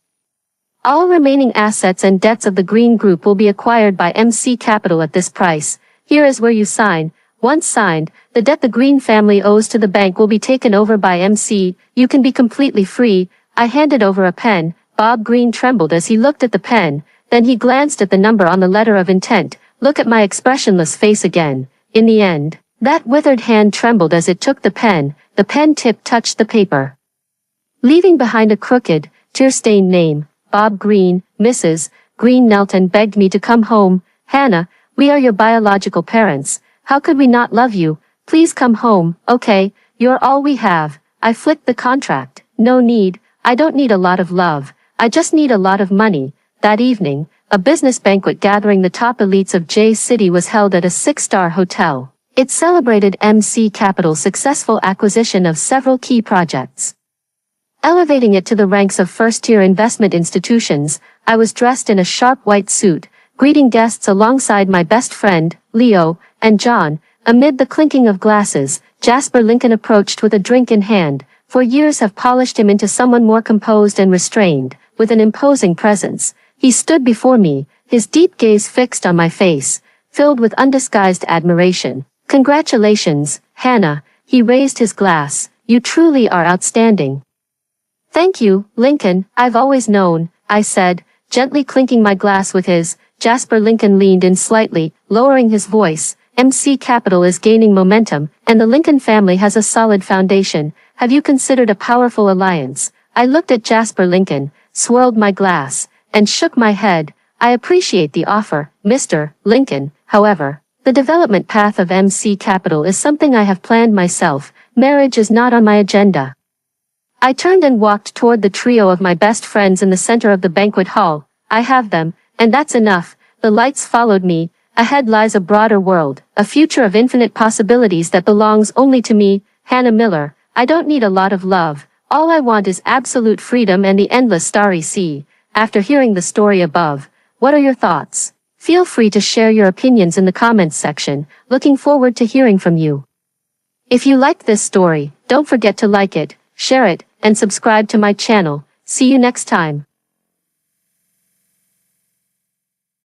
A: All remaining assets and debts of the Green Group will be acquired by MC Capital at this price. Here is where you sign. Once signed, the debt the Green family owes to the bank will be taken over by MC. You can be completely free. I handed over a pen. Bob Green trembled as he looked at the pen. Then he glanced at the number on the letter of intent. Look at my expressionless face again. In the end, that withered hand trembled as it took the pen tip touched the paper, leaving behind a crooked, tear-stained name. Bob Green. Mrs. Green knelt and begged me to come home. Hannah, we are your biological parents. How could we not love you? Please come home. Okay, you're all we have. I flicked the contract. No need. I don't need a lot of love. I just need a lot of money. That evening, a business banquet gathering the top elites of J City was held at a 6-star hotel. It celebrated MC Capital's successful acquisition of several key projects, elevating it to the ranks of first-tier investment institutions. I was dressed in a sharp white suit, greeting guests alongside my best friend, Leo, and John. Amid the clinking of glasses, Jasper Lincoln approached with a drink in hand. For years have polished him into someone more composed and restrained, with an imposing presence. He stood before me, his deep gaze fixed on my face, filled with undisguised admiration. Congratulations, Hannah. He raised his glass. You truly are outstanding. Thank you, Lincoln. I've always known, I said, gently clinking my glass with his. Jasper Lincoln leaned in slightly, lowering his voice. MC Capital is gaining momentum, and the Lincoln family has a solid foundation. Have you considered a powerful alliance? I looked at Jasper Lincoln, swirled my glass, and shook my head. I appreciate the offer, Mr. Lincoln. However, the development path of MC Capital is something I have planned myself. Marriage is not on my agenda. I turned and walked toward the trio of my best friends in the center of the banquet hall. I have them, and that's enough. The lights followed me. Ahead lies a broader world, a future of infinite possibilities that belongs only to me, Hannah Miller. I don't need a lot of love. All I want is absolute freedom and the endless starry sea. After hearing the story above, what are your thoughts? Feel free to share your opinions in the comments section. Looking forward to hearing from you. If you liked this story, don't forget to like it, share it, and subscribe to my channel. See you next time.